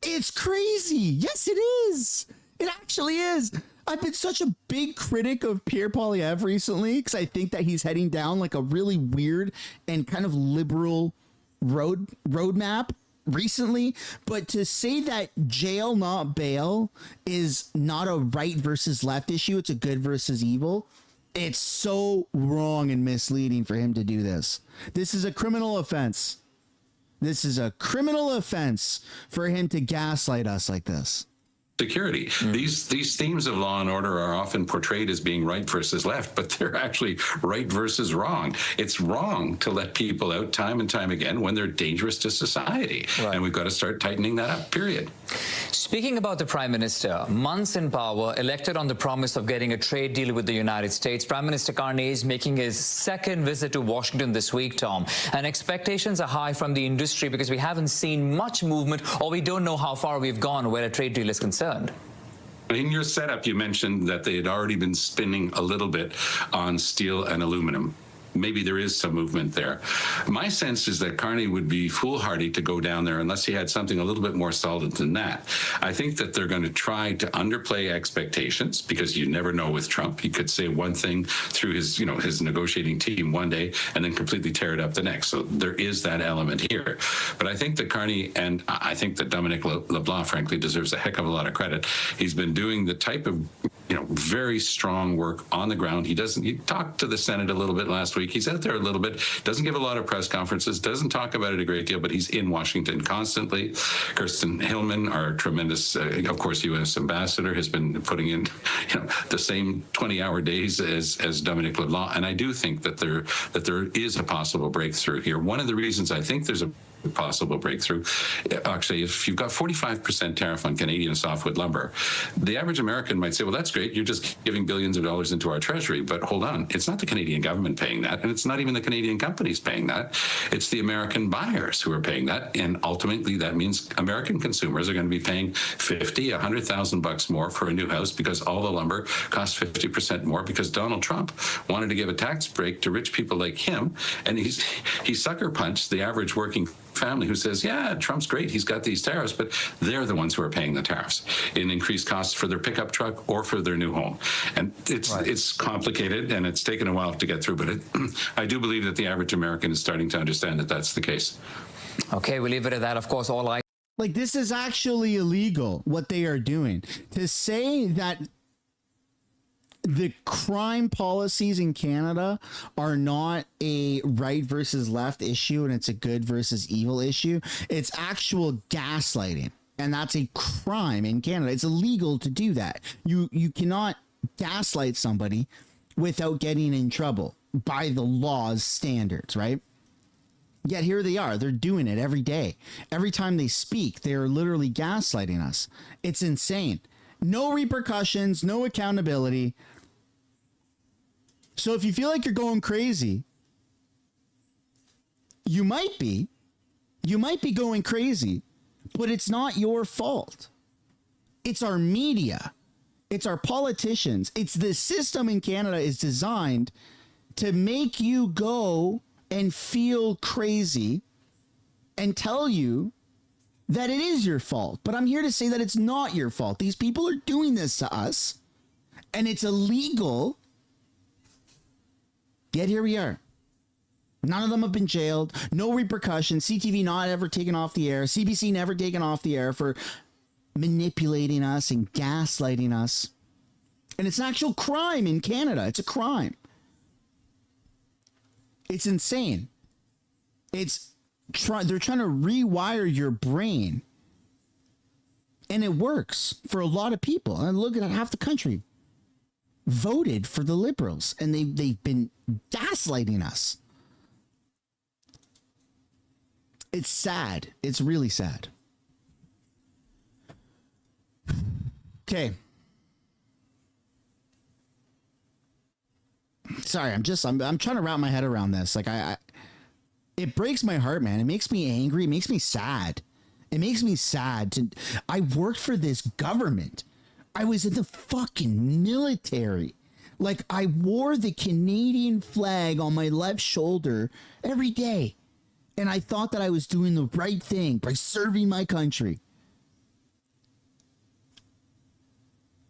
It's crazy. Yes, it is. It actually is. I've been such a big critic of Pierre Poilievre recently because I think that he's heading down like a really weird and kind of liberal roadmap recently. But to say that jail, not bail, is not a right versus left issue, it's a good versus evil. It's so wrong and misleading for him to do this. This is a criminal offense. This is a criminal offense for him to gaslight us like this. Security. These themes of law and order are often portrayed as being right versus left, but they're actually right versus wrong. It's wrong to let people out time and time again when they're dangerous to society. Right. And we've got to start tightening that up, period. Speaking about the Prime Minister, months in power, elected on the promise of getting a trade deal with the United States, Prime Minister Carney is making his second visit to Washington this week, Tom. And expectations are high from the industry because we haven't seen much movement, or we don't know how far we've gone where a trade deal is concerned. In your setup, you mentioned that they had already been spinning a little bit on steel and aluminum. Maybe there is some movement there. My sense is that Carney would be foolhardy to go down there unless he had something a little bit more solid than that. I think that they're going to try to underplay expectations because you never know with Trump. He could say one thing through his negotiating team one day and then completely tear it up the next. So there is that element here. But I think that Carney, and I think that Dominic LeBlanc, frankly, deserves a heck of a lot of credit. He's been doing the type of very strong work on the ground. He talked to the Senate a little bit last week. He's out there a little bit, doesn't give a lot of press conferences, doesn't talk about it a great deal, but he's in Washington constantly. Kirsten Hillman, our tremendous, of course, U.S. ambassador, has been putting in, the same 20-hour days as Dominic LeBlanc. And I do think that there is a possible breakthrough here. One of the reasons I think there's a possible breakthrough, actually, if you've got 45% tariff on Canadian softwood lumber, the average American might say, well, that's great. You're just giving billions of dollars into our treasury. But hold on. It's not the Canadian government paying that. And it's not even the Canadian companies paying that. It's the American buyers who are paying that. And ultimately, that means American consumers are going to be paying $50,000, $100,000 more for a new house because all the lumber costs 50% more because Donald Trump wanted to give a tax break to rich people like him. And he sucker punched the average working family who says, yeah, Trump's great, he's got these tariffs, but they're the ones who are paying the tariffs in increased costs for their pickup truck or for their new home. And it's complicated and it's taken a while to get through, but I do believe that the average American is starting to understand that that's the case. Okay, we'll leave it at that. Of course, like, this is actually illegal, what they are doing. To say that the crime policies in Canada are not a right versus left issue and it's a good versus evil issue. It's actual gaslighting. And that's a crime in Canada. It's illegal to do that. You cannot gaslight somebody without getting in trouble by the law's standards, right? Yet here they are. They're doing it every day. Every time they speak, they're literally gaslighting us. It's insane. No repercussions, no accountability. So if you feel like you're going crazy, you might be going crazy, but it's not your fault. It's our media. It's our politicians. It's the system in Canada is designed to make you go and feel crazy and tell you that it is your fault. But I'm here to say that it's not your fault. These people are doing this to us and it's illegal. Yet here we are. None of them have been jailed. No repercussions. CTV not ever taken off the air. CBC never taken off the air for manipulating us and gaslighting us. And it's an actual crime in Canada. It's a crime. It's insane. They're trying to rewire your brain And it works for a lot of people. And look at half the country voted for the Liberals, and they've been gaslighting us. It's sad. It's really sad. Okay. Sorry, I'm trying to wrap my head around this. Like it breaks my heart, man. It makes me angry. It makes me sad. It makes me sad I worked for this government. I was in the fucking military. Like, I wore the Canadian flag on my left shoulder every day. And I thought that I was doing the right thing by serving my country.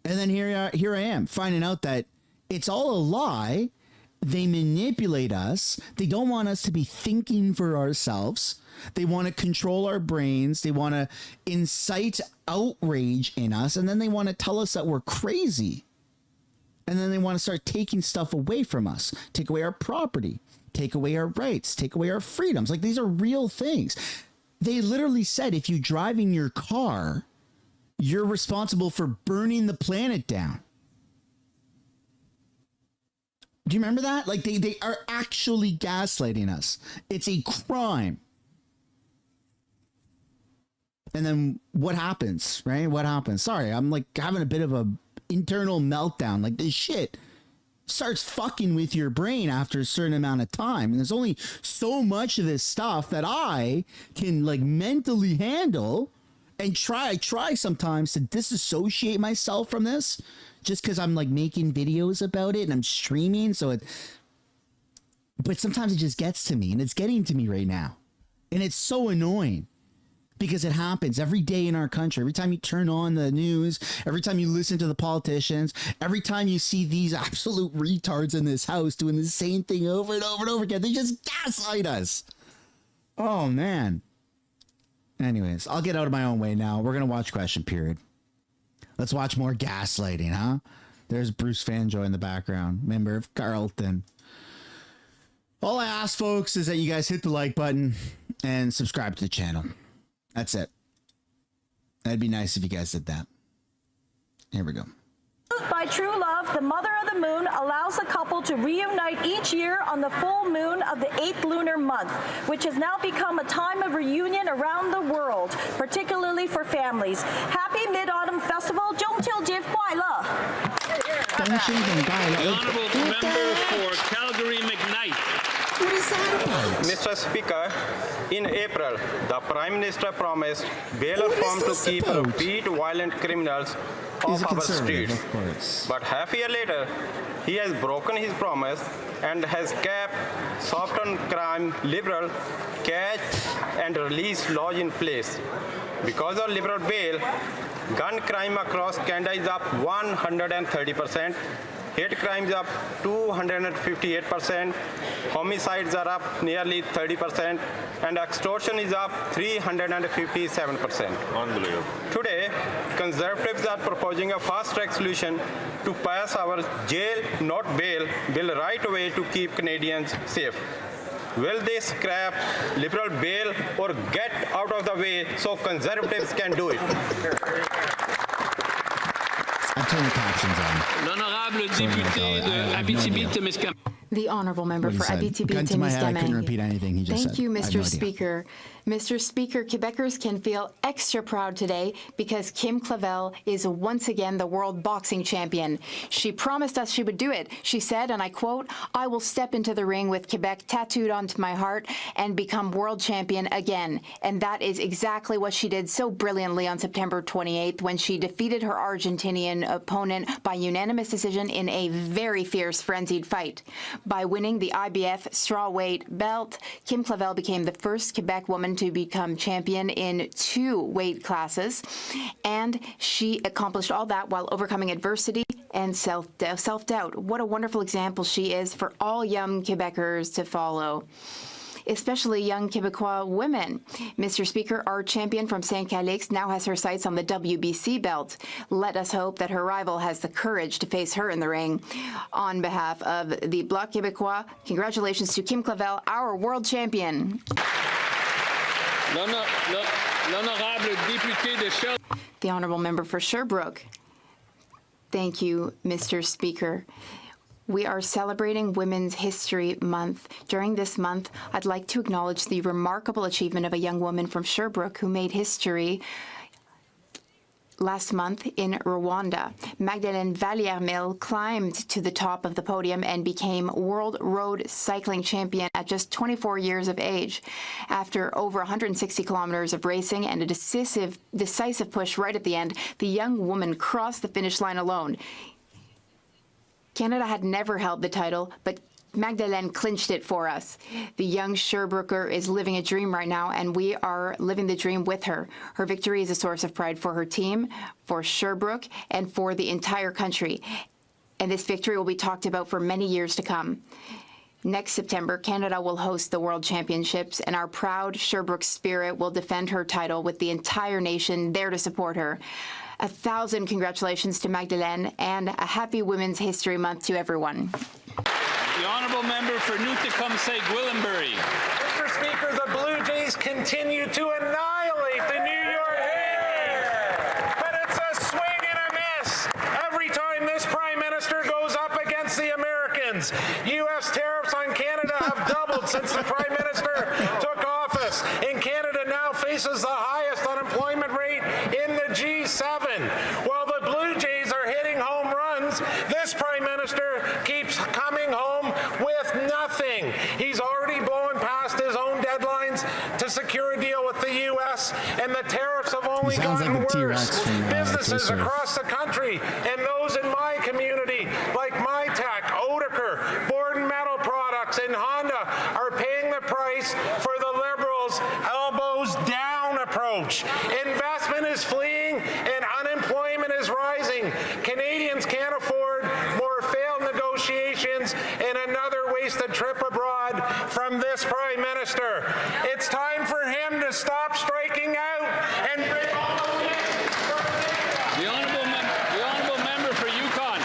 And then here I am, finding out that it's all a lie. They manipulate us. They don't want us to be thinking for ourselves. They want to control our brains. They want to incite outrage in us. And then they want to tell us that we're crazy. And then they want to start taking stuff away from us, take away our property, take away our rights, take away our freedoms. Like, these are real things. They literally said, if you drive in your car, you're responsible for burning the planet down. Do you remember that? Like, they are actually gaslighting us. It's a crime. And then what happens, right? What happens? Sorry, I'm like having a bit of a internal meltdown. Like, this shit starts fucking with your brain after a certain amount of time. And there's only so much of this stuff that I can like mentally handle and try sometimes to disassociate myself from this just because I'm like making videos about it and I'm streaming. But sometimes it just gets to me, and it's getting to me right now. And it's so annoying. Because it happens every day in our country. Every time you turn on the news, every time you listen to the politicians, every time you see these absolute retards in this house doing the same thing over and over and over again, they just gaslight us. Oh, man. Anyways, I'll get out of my own way now. We're going to watch Question Period. Let's watch more gaslighting, huh? There's Bruce Fanjoy in the background, member of Carlton. All I ask, folks, is that you guys hit the like button and subscribe to the channel. That's it. That'd be nice if you guys did that. Here we go. By true love, the Mother of the Moon allows the couple to reunite each year on the full moon of the 8th lunar month, which has now become a time of reunion around the world, particularly for families. Happy Mid-Autumn Festival, Jungtil Kwai-la. The Honourable Member for Calgary McKnight. What is that about? Mr. Speaker, in April, the Prime Minister promised bail reform to keep repeat violent criminals off our streets. But half a year later, he has broken his promise and has kept soft on crime liberal catch and release laws in place. Because of liberal bail, gun crime across Canada is up 130%. Hate crimes up 258%, homicides are up nearly 30%, and extortion is up 357%. Unbelievable. Today, Conservatives are proposing a fast-track solution to pass our jail, not bail, bill right away to keep Canadians safe. Will they scrap liberal bail or get out of the way so Conservatives can do it? I turn the captions on. L'honorable député de Abitibi-Témiscamingue. The honourable member for Abitibi-Témiscamingue. Gun to my head, I couldn't repeat anything he just said. Thank you, I have Mr. no idea. Speaker. Mr. Speaker, Quebecers can feel extra proud today because Kim Clavel is once again the world boxing champion. She promised us she would do it. She said, and I quote, "I will step into the ring with Quebec tattooed onto my heart and become world champion again." And that is exactly what she did so brilliantly on September 28th when she defeated her Argentinian opponent by unanimous decision in a very fierce, frenzied fight. By winning the IBF strawweight belt, Kim Clavel became the first Quebec woman to become champion in 2 weight classes, and she accomplished all that while overcoming adversity and self-doubt. What a wonderful example she is for all young Quebecers to follow, especially young Quebecois women. Mr. Speaker, our champion from St. Calix now has her sights on the WBC belt. Let us hope that her rival has the courage to face her in the ring. On behalf of the Bloc Québécois, congratulations to Kim Clavel, our world champion. L'honorable député de Shelburne. The honourable member for Sherbrooke. Thank you, Mr. Speaker. We are celebrating Women's History Month. During this month, I'd like to acknowledge the remarkable achievement of a young woman from Sherbrooke who made history last month in Rwanda. Magdalene Vallière-Mille climbed to the top of the podium and became World Road Cycling Champion at just 24 years of age. After over 160 kilometers of racing and a decisive push right at the end, the young woman crossed the finish line alone. Canada had never held the title, but Magdalene clinched it for us. The young Sherbrooker is living a dream right now, and we are living the dream with her. Her victory is a source of pride for her team, for Sherbrooke, and for the entire country. And this victory will be talked about for many years to come. Next September, Canada will host the World Championships, and our proud Sherbrooke spirit will defend her title with the entire nation there to support her. 1,000 congratulations to Magdalene, and a happy Women's History Month to everyone. The honourable member for Newt-Tecumseh-Gwillimbury. Mr. Speaker, the Blue Jays continue to annihilate the New York Yankees. But it's a swing and a miss every time this Prime Minister goes up against the Americans. U.S. tariffs on Canada have doubled since the Prime Minister took office, and Canada now faces the highest unemployment rate in the G7. While the Blue Jays are hitting home runs, this Prime Minister keeps coming home with nothing. He's already blown past his own deadlines to secure a deal with the U.S., and the tariffs have only gotten worse. Businesses across the country and those in my community, like MyTech, Oetiker, Borden Metal Products, and Honda, are paying the price for the Liberals' elbows down approach. Investment is fleeing and unemployment is rising. Canadians can't afford more failed negotiations and another wasted trip abroad from this Prime Minister. It's time for him to stop striking out and bring all the honourable member for Yukon.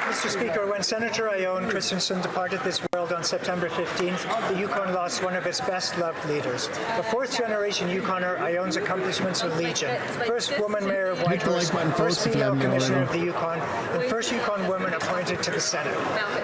Mr. Speaker, when Senator Ione Christensen departed this world on September 15th, the Yukon lost one of its best-loved leaders. A fourth-generation Yukoner, Ione's accomplishments are legion. First woman mayor of Whitehorse, first female commissioner of the Yukon, and first Yukon woman appointed to the Senate.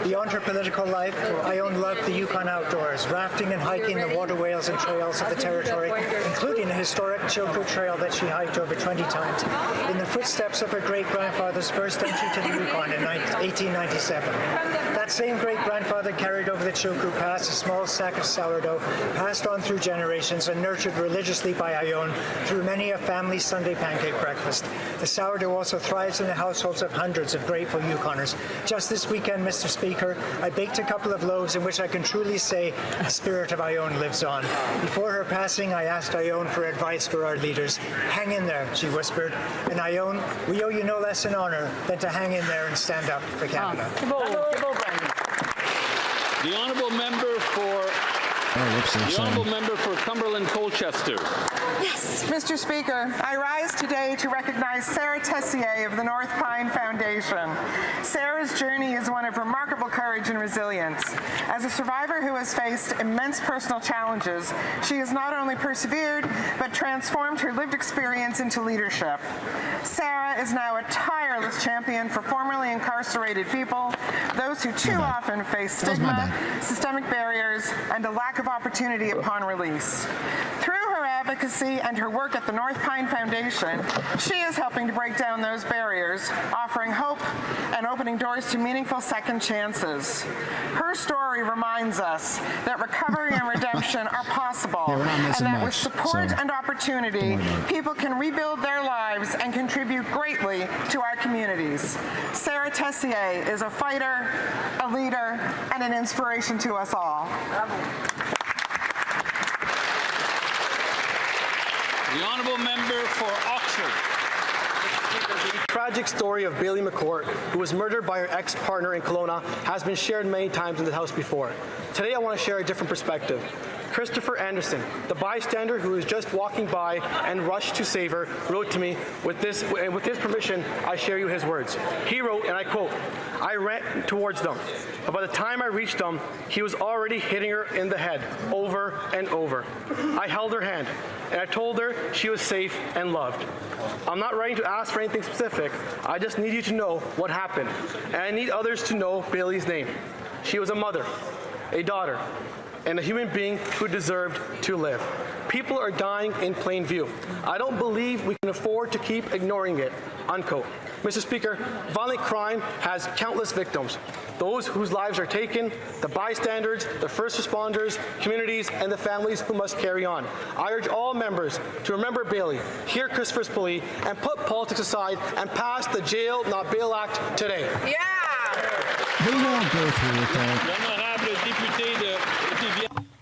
Beyond her political life, Ione loved the Yukon outdoors, rafting and hiking the waterways and trails of the territory, including a historic Chilkoot Trail that she hiked over 20 times, in the footsteps of her great-grandfather's first entry to the Yukon in 1897. That same great-grandfather carried over the Chilkoot Pass a small sack of sourdough, passed on through generations and nurtured religiously by Ione through many a family Sunday pancake breakfast. The sourdough also thrives in the households of hundreds of grateful Yukoners. Just this weekend, Mr. Speaker, I baked a couple of loaves in which I can truly say the spirit of Ione lives on. Before her passing, I asked Ione for advice for our leaders. Hang in there, she whispered. And Ione, we owe you no less an honour than to hang in there and stand up for Canada. The honourable member for Cumberland Colchester. Yes. Mr. Speaker, I rise today to recognize Sarah Tessier of the North Pine Foundation. Sarah's journey is one of remarkable courage and resilience. As a survivor who has faced immense personal challenges, she has not only persevered, but transformed her lived experience into leadership. Sarah is now a tireless champion for formerly incarcerated people, those who too often face stigma, systemic barriers, and a lack of opportunity upon release. Through her advocacy and her work at the North Pine Foundation, she is helping to break down those barriers, offering hope and opening doors to meaningful second chances. Her story reminds us that recovery and redemption are possible, and that with support and opportunity, people can rebuild their lives and contribute greatly to our communities. Sarah Tessier is a fighter, a leader, and an inspiration to us all. The honourable member for Oxford. The tragic story of Bailey McCourt, who was murdered by her ex-partner in Kelowna, has been shared many times in the House before. Today I want to share a different perspective. Christopher Anderson, the bystander who was just walking by and rushed to save her, wrote to me, with his permission, I share you his words. He wrote, and I quote, "I ran towards them, but by the time I reached them, he was already hitting her in the head over and over. I held her hand, and I told her she was safe and loved. I'm not writing to ask for anything specific. I just need you to know what happened, and I need others to know Bailey's name. She was a mother, a daughter, and a human being who deserved to live. People are dying in plain view. I don't believe we can afford to keep ignoring it," unquote. Mr. Speaker, violent crime has countless victims. Those whose lives are taken, the bystanders, the first responders, communities, and the families who must carry on. I urge all members to remember Bailey, hear Christopher's plea, and put politics aside and pass the Jail Not Bail Act today. Yeah! They won't go through with that.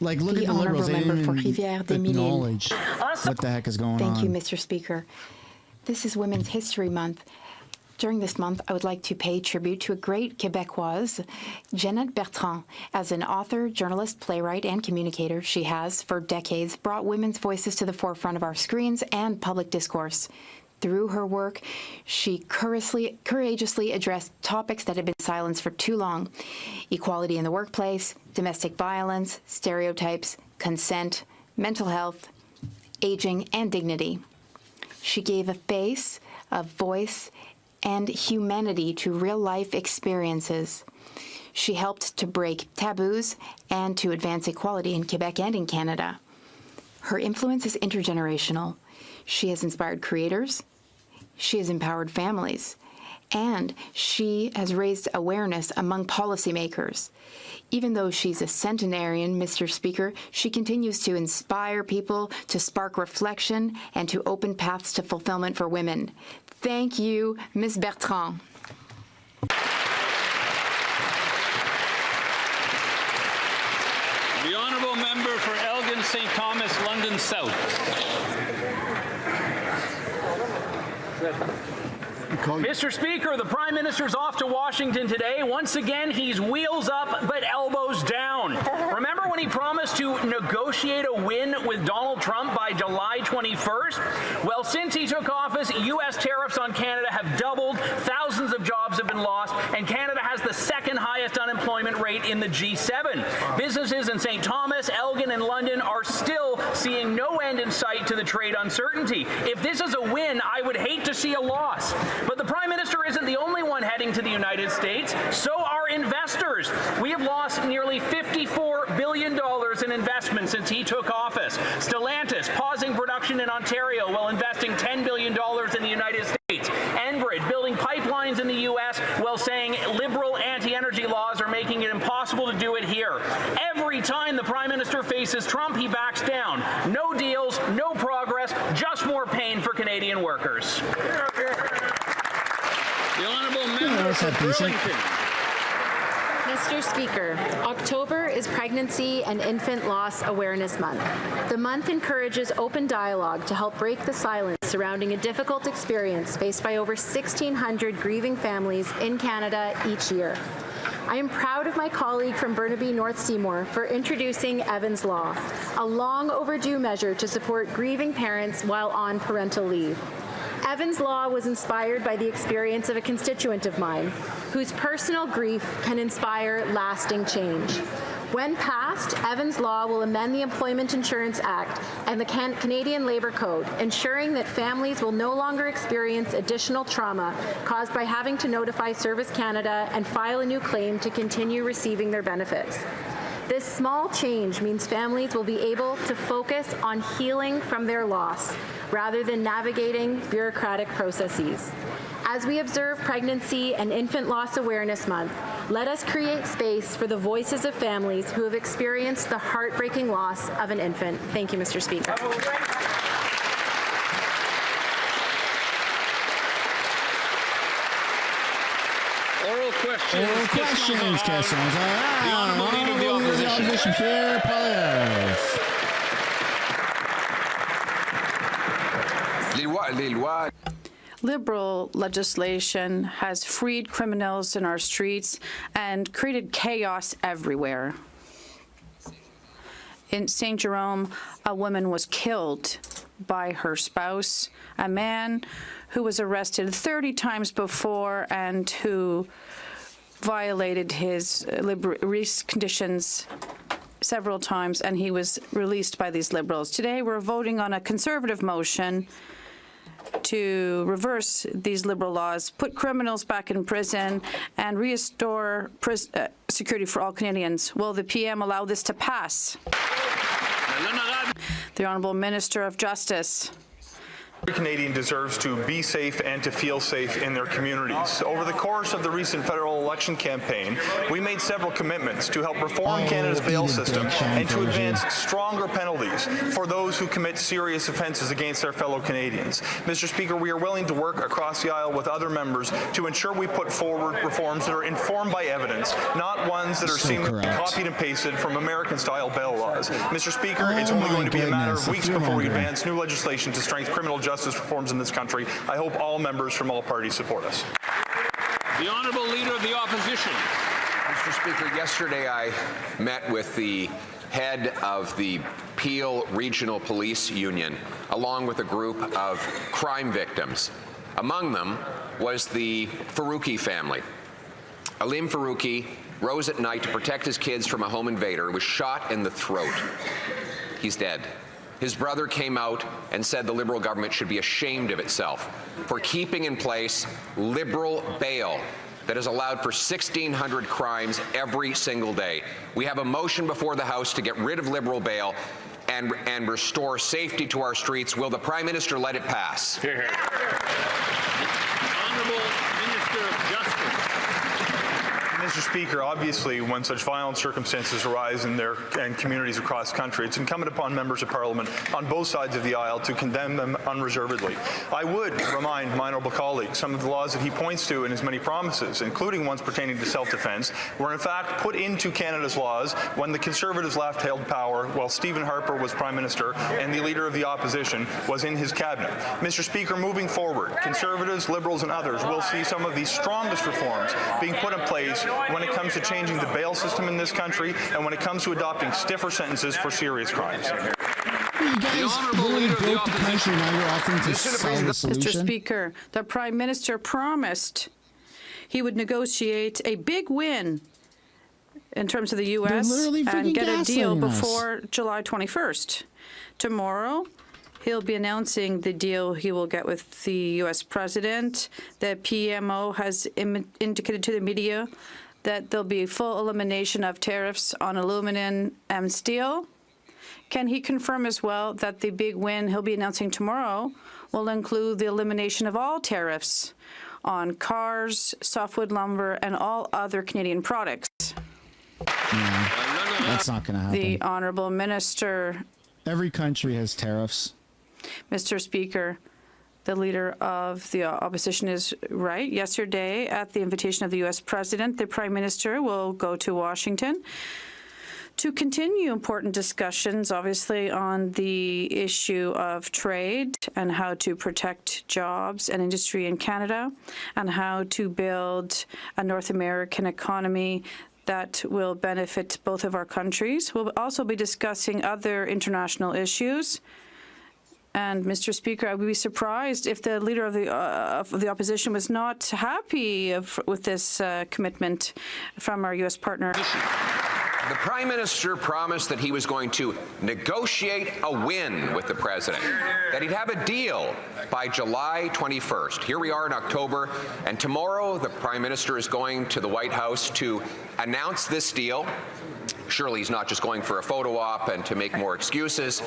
Like, look at the Liberals. They didn't even acknowledge what the heck is going on. Thank you, Mr. Speaker. This is Women's History Month. During this month, I would like to pay tribute to a great Quebecoise, Jeannette Bertrand. As an author, journalist, playwright, and communicator, she has, for decades, brought women's voices to the forefront of our screens and public discourse. Through her work, she courageously addressed topics that had been silenced for too long: equality in the workplace, domestic violence, stereotypes, consent, mental health, aging, and dignity. She gave a face, a voice, and humanity to real-life experiences. She helped to break taboos and to advance equality in Quebec and in Canada. Her influence is intergenerational. She has inspired creators, she has empowered families, and she has raised awareness among policymakers. Even though she's a centenarian, Mr. Speaker, she continues to inspire people, to spark reflection, and to open paths to fulfillment for women. Thank you, Ms. Bertrand. The honourable member for Elgin St. Thomas, London South. Mr. Speaker, the Prime Minister's off to Washington today. Once again, he's wheels up but elbows down. Remember when he promised to negotiate a win with Donald Trump by July 21st? Well, since he took office, U.S. tariffs on Canada have doubled, thousands of jobs have been lost, and Canada has the second highest unemployment rate in the G7. Businesses in St. Thomas, Elgin, and London are still seeing no end in sight to the trade uncertainty. If this is a win, I would hate to see a loss. But the Prime Minister isn't the only one heading to the United States. So are investors. We have lost nearly $54 billion in investment since he took office. Stellantis pausing production in Ontario while investing $10 billion in the United States. Enbridge building pipelines in the U.S. while saying liberal anti-energy laws are making it impossible to do it here. Every time the Prime Minister faces Trump, he backs down. No deals, no progress, just more pain for Canadian workers. The honourable member for Burlington. Mr. Speaker, October is Pregnancy and Infant Loss Awareness Month. The month encourages open dialogue to help break the silence surrounding a difficult experience faced by over 1,600 grieving families in Canada each year. I am proud of my colleague from Burnaby North Seymour for introducing Evans Law, a long overdue measure to support grieving parents while on parental leave. Evans Law was inspired by the experience of a constituent of mine, whose personal grief can inspire lasting change. When passed, Evans Law will amend the Employment Insurance Act and the Canadian Labour Code, ensuring that families will no longer experience additional trauma caused by having to notify Service Canada and file a new claim to continue receiving their benefits. This small change means families will be able to focus on healing from their loss rather than navigating bureaucratic processes. As we observe Pregnancy and Infant Loss Awareness Month, let us create space for the voices of families who have experienced the heartbreaking loss of an infant. Thank you, Mr. Speaker. Oral questions. Questions. The honourable leader of the opposition. Pierre Poilievre. Liberal legislation has freed criminals in our streets and created chaos everywhere. in St. Jerome, a woman was killed by her spouse, a man who was arrested 30 times before and who violated his release conditions several times, and he was released by these Liberals. Today, we're voting on a Conservative motion to reverse these Liberal laws, put criminals back in prison, and restore security for all Canadians. Will the PM allow this to pass? The Honourable Minister of Justice. Every Canadian deserves to be safe and to feel safe in their communities. Over the course of the recent federal election campaign, we made several commitments to help reform Canada's bail system and to advance stronger penalties for those who commit serious offences against their fellow Canadians. Mr. Speaker, we are willing to work across the aisle with other members to ensure we put forward reforms that are informed by evidence, not ones that are seemingly copied and pasted from American-style bail laws. Mr. Speaker, it's only going to be a matter of weeks before we advance new legislation to strengthen criminal justice reforms in this country. I hope all members from all parties support us. The Honourable Leader of the Opposition. Mr. Speaker, yesterday I met with the head of the Peel Regional Police Union, along with a group of crime victims. Among them was the Faruqi family. Alim Faruqi rose at night to protect his kids from a home invader and was shot in the throat. He's dead. His brother came out and said the Liberal government should be ashamed of itself for keeping in place Liberal bail that has allowed for 1,600 crimes every single day. We have a motion before the House to get rid of Liberal bail and restore safety to our streets. Will the Prime Minister let it pass? Hear, hear. Honourable Minister of Justice. Mr. Speaker, obviously, when such violent circumstances arise in communities across the country, it's incumbent upon members of Parliament on both sides of the aisle to condemn them unreservedly. I would remind my honourable colleague some of the laws that he points to in his many promises, including ones pertaining to self-defence, were in fact put into Canada's laws when the Conservatives left held power while Stephen Harper was Prime Minister and the Leader of the Opposition was in his cabinet. Mr. Speaker, moving forward, Conservatives, Liberals and others will see some of the strongest reforms being put in place when it comes to changing the bail system in this country and when it comes to adopting stiffer sentences for serious crimes. You guys really broke the country, now you're offering to sell the solution? Mr. Speaker, the Prime Minister promised he would negotiate a big win in terms of the U.S. and get a deal before July 21st. Tomorrow, he'll be announcing the deal he will get with the U.S. President. The PMO has indicated to the media that there'll be full elimination of tariffs on aluminum and steel. Can he confirm as well that the big win he'll be announcing tomorrow will include the elimination of all tariffs on cars, softwood lumber, and all other Canadian products? That's not going to happen. The Honourable Minister. Every country has tariffs. Mr. Speaker, the Leader of the Opposition is right. Yesterday, at the invitation of the U.S. President, the Prime Minister will go to Washington to continue important discussions, obviously, on the issue of trade and how to protect jobs and industry in Canada and how to build a North American economy that will benefit both of our countries. We'll also be discussing other international issues. And, Mr. Speaker, I would be surprised if the Leader of the Opposition was not happy with this commitment from our U.S. partner. The Prime Minister promised that he was going to negotiate a win with the President, that he'd have a deal by July 21st. Here we are in October, and tomorrow the Prime Minister is going to the White House to announce this deal. Surely he's not just going for a photo op and to make more excuses.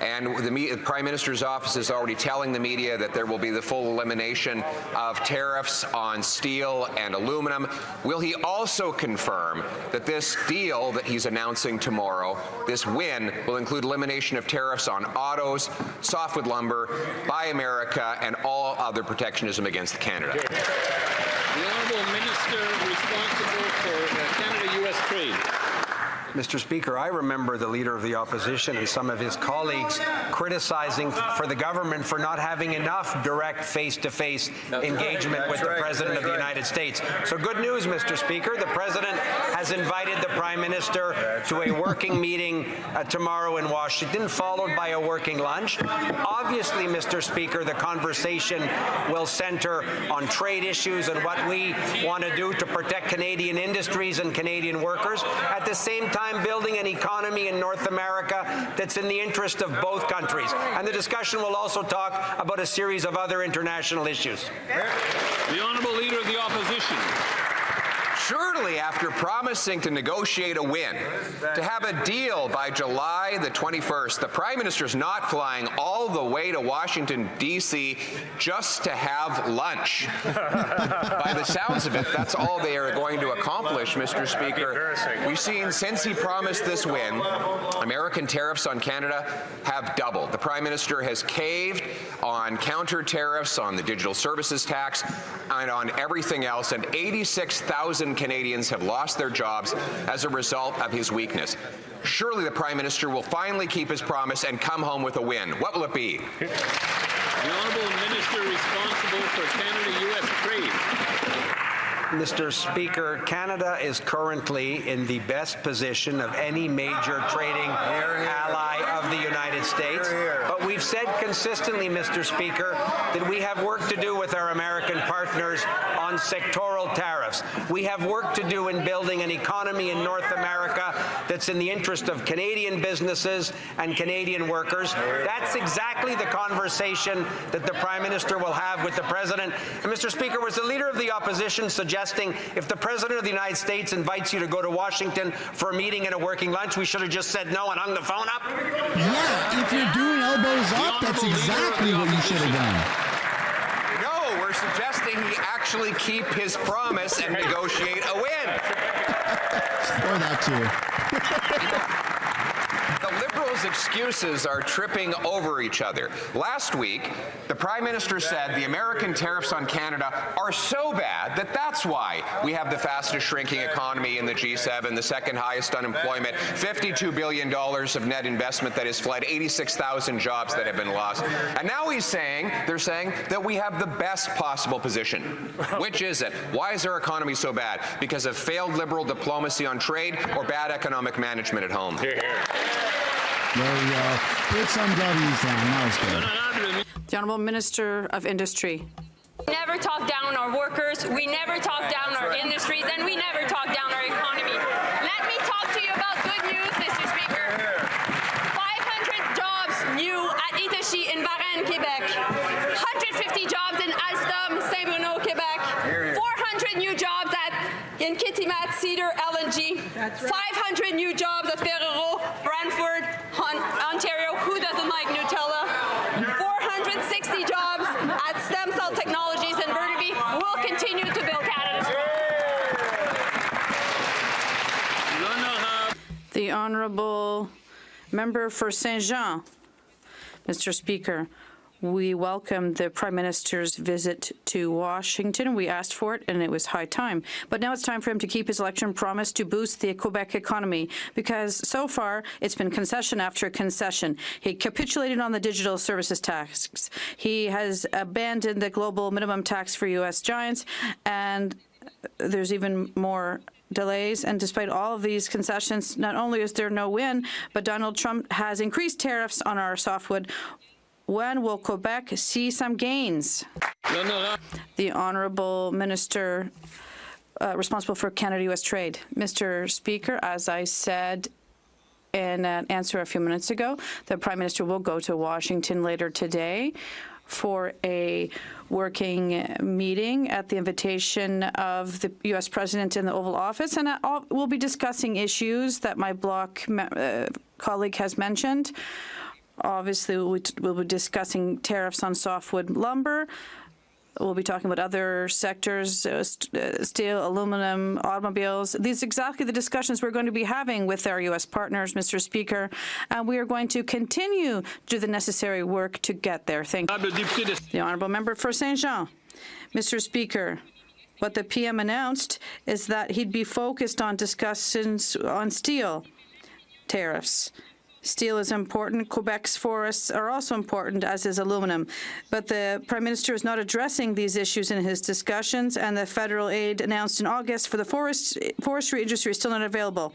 And the Prime Minister's office is already telling the media that there will be the full elimination of tariffs on steel and aluminum. Will he also confirm that this deal that he's announcing tomorrow, this win, will include elimination of tariffs on autos, softwood lumber, Buy America, and all other protectionism against Canada? The Honourable Minister responsible for Canada-U.S. trade. Mr. Speaker, I remember the Leader of the Opposition and some of his colleagues criticizing for the government for not having enough direct face-to-face engagement with the President of the United States. So good news, Mr. Speaker. The President has invited the Prime Minister to a working meeting tomorrow in Washington, followed by a working lunch. Obviously, Mr. Speaker, the conversation will center on trade issues and what we want to do to protect Canadian industries and Canadian workers. At the same time, building an economy in North America that's in the interest of both countries. And the discussion will also talk about a series of other international issues. The Honourable Leader of the Opposition. Surely, after promising to negotiate a win, to have a deal by July the 21st, the Prime Minister's not flying all the way to Washington, D.C. just to have lunch. By the sounds of it, that's all they are going to accomplish, Mr. Speaker. We've seen since he promised this win, American tariffs on Canada have doubled. The Prime Minister has caved on counter tariffs, on the digital services tax, and on everything else, and 86,000 Canadians have lost their jobs as a result of his weakness. Surely the Prime Minister will finally keep his promise and come home with a win. What will it be? The Honourable Minister responsible for Canada-U.S. trade. Mr. Speaker, Canada is currently in the best position of any major trading ally of the United States. But we've said consistently, Mr. Speaker, that we have work to do with our American partners on sectoral tariffs. We have work to do in building an economy in North America that's in the interest of Canadian businesses and Canadian workers. That's exactly the conversation that the Prime Minister will have with the President. And Mr. Speaker, was the Leader of the Opposition suggesting if the President of the United States invites you to go to Washington for a meeting and a working lunch, we should have just said no and hung the phone up? Yeah, if you're doing elbows up, that's exactly what you should have done. No, we're suggesting he actually keep his promise and negotiate a win. Or that too. The Liberals' excuses are tripping over each other. Last week, the Prime Minister said the American tariffs on Canada are so bad that that's why we have the fastest shrinking economy in the G7, the second highest unemployment, $52 billion of net investment that has fled, 86,000 jobs that have been lost. And now they're saying that we have the best possible position. Which is it? Why is our economy so bad? Because of failed Liberal diplomacy on trade or bad economic management at home? There we go. Put some W's down. That was good. The Honourable Minister of Industry. We never talk down our workers, we never talk down our industries, and we never talk down our economy. Let me talk to you about good news, Mr. Speaker. 500 jobs new at Itachi in Varennes, Quebec. 150 jobs in Alstom, Saint-Bruno, Quebec. 400 new jobs in Kitimat, Cedar, LNG. 500 new jobs at Ferrero, Brantford, Ontario. Who doesn't like Nutella? 460 jobs at Stem Cell Technologies in Burnaby. We'll continue to build Canada's The Honourable Member for Saint-Jean. Mr. Speaker, we welcome the Prime Minister's visit to Washington. We asked for it, and it was high time. But now it's time for him to keep his election promise to boost the Quebec economy, because so far it's been concession after concession. He capitulated on the digital services tax. He has abandoned the global minimum tax for U.S. giants, and there's even more delays. And despite all of these concessions, not only is there no win, but Donald Trump has increased tariffs on our softwood. When will Quebec see some gains? The Honourable Minister responsible for Canada-U.S. trade. Mr. Speaker, as I said in an answer a few minutes ago, the Prime Minister will go to Washington later today for a working meeting at the invitation of the U.S. President in the Oval Office, and we'll be discussing issues that my Bloc colleague has mentioned. Obviously, we'll be discussing tariffs on softwood lumber. We'll be talking about other sectors, steel, aluminum, automobiles. These are exactly the discussions we're going to be having with our U.S. partners, Mr. Speaker, and we are going to continue to do the necessary work to get there. Thank you. The Honourable Member for Saint-Jean. Mr. Speaker, what the PM announced is that he'd be focused on discussions on steel. tariffs. Steel is important. Quebec's forests are also important, as is aluminum. But the Prime Minister is not addressing these issues in his discussions, and the federal aid announced in August for the forestry industry is still not available.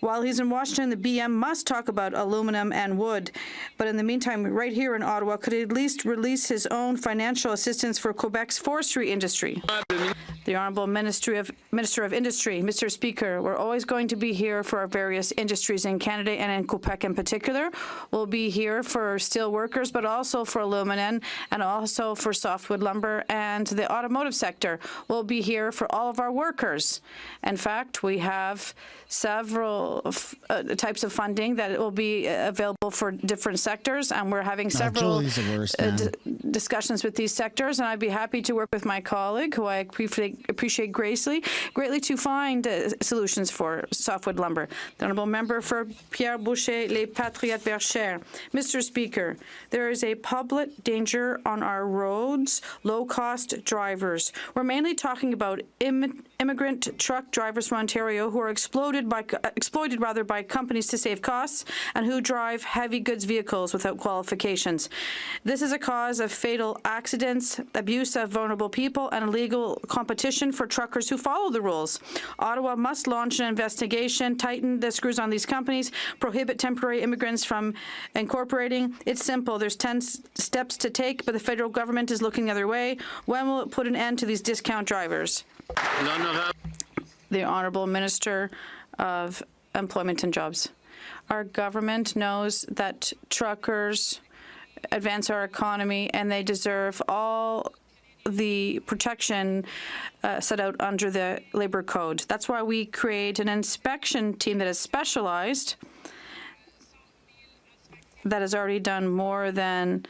While he's in Washington, the BM must talk about aluminum and wood. But in the meantime, right here in Ottawa, could he at least release his own financial assistance for Quebec's forestry industry? The Honourable Minister of Industry. Mr. Speaker, we're always going to be here for our various industries in Canada and in Quebec in particular. We'll be here for steel workers, but also for aluminum and also for softwood lumber and the automotive sector. We'll be here for all of our workers. In fact, we have several types of funding that will be available for different sectors, and we're having several discussions with these sectors, and I'd be happy to work with my colleague, who I appreciate greatly to find solutions for softwood lumber. The Honourable Member for Pierre Boucher, Les Patriotes Verchères. Mr. Speaker, there is a public danger on our roads, low-cost drivers. We're mainly talking about immigrant truck drivers from Ontario who are exploited by companies to save costs and who drive heavy goods vehicles without qualifications. This is a cause of fatal accidents, abuse of vulnerable people, and illegal competition for truckers who follow the rules. Ottawa must launch an investigation, tighten the screws on these companies, prohibit temporary immigrants from incorporating. It's simple. There's 10 steps to take, but the federal government is looking the other way. When will it put an end to these discount drivers? The Honourable Minister of Employment and Jobs. Our government knows that truckers advance our economy and they deserve all the protection set out under the Labour Code. That's why we create an inspection team that is specialized, that has already done more than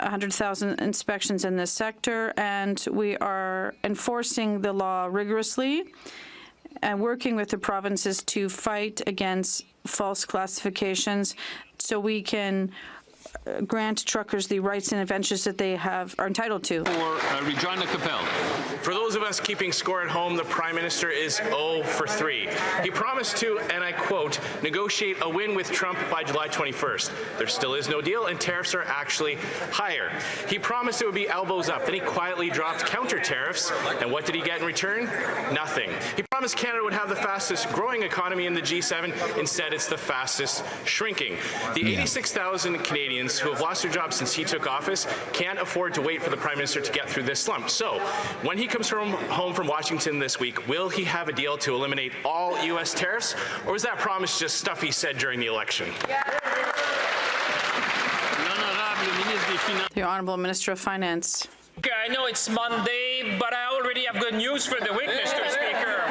100,000 inspections in this sector, and we are enforcing the law rigorously and working with the provinces to fight against false classifications so we can grant truckers the rights and advantages that they are entitled to. For Regina Capel. For those of us keeping score at home, the Prime Minister is 0 for 3. He promised to, and I quote, negotiate a win with Trump by July 21st. There still is no deal, and tariffs are actually higher. He promised it would be elbows up. Then he quietly dropped counter tariffs, and what did he get in return? Nothing. He promised Canada would have the fastest growing economy in the G7. Instead, it's the fastest shrinking. The 86,000 Canadians who have lost their jobs since he took office can't afford to wait for the Prime Minister to get through this slump. So, when he comes home from Washington this week, will he have a deal to eliminate all U.S. tariffs, or was that promise just stuff he said during the election? The Honourable Minister of Finance. Okay, I know it's Monday, but I already have good news for the week, Mr. Speaker.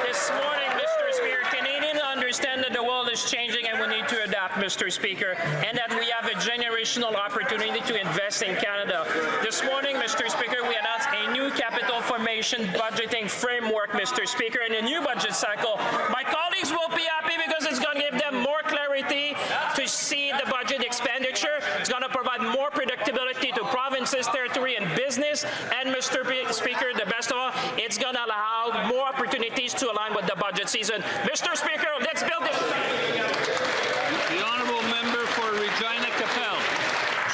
This morning, Mr. Speaker, Canadians understand that the world is changing and we need to adapt, Mr. Speaker, and that we have a generational opportunity to invest in Canada. This morning, Mr. Speaker, we announced a new capital formation budgeting framework, Mr. Speaker, in a new budget cycle. My colleagues will be happy because it's going to give them more clarity to see the budget expenditure. It's going to provide more predictability to provinces, territory, and business. And, Mr. Speaker, the best of all, it's going to allow more opportunities to align with the budget season. Mr. Speaker, let's build this. The Honourable Member for Regina Capel.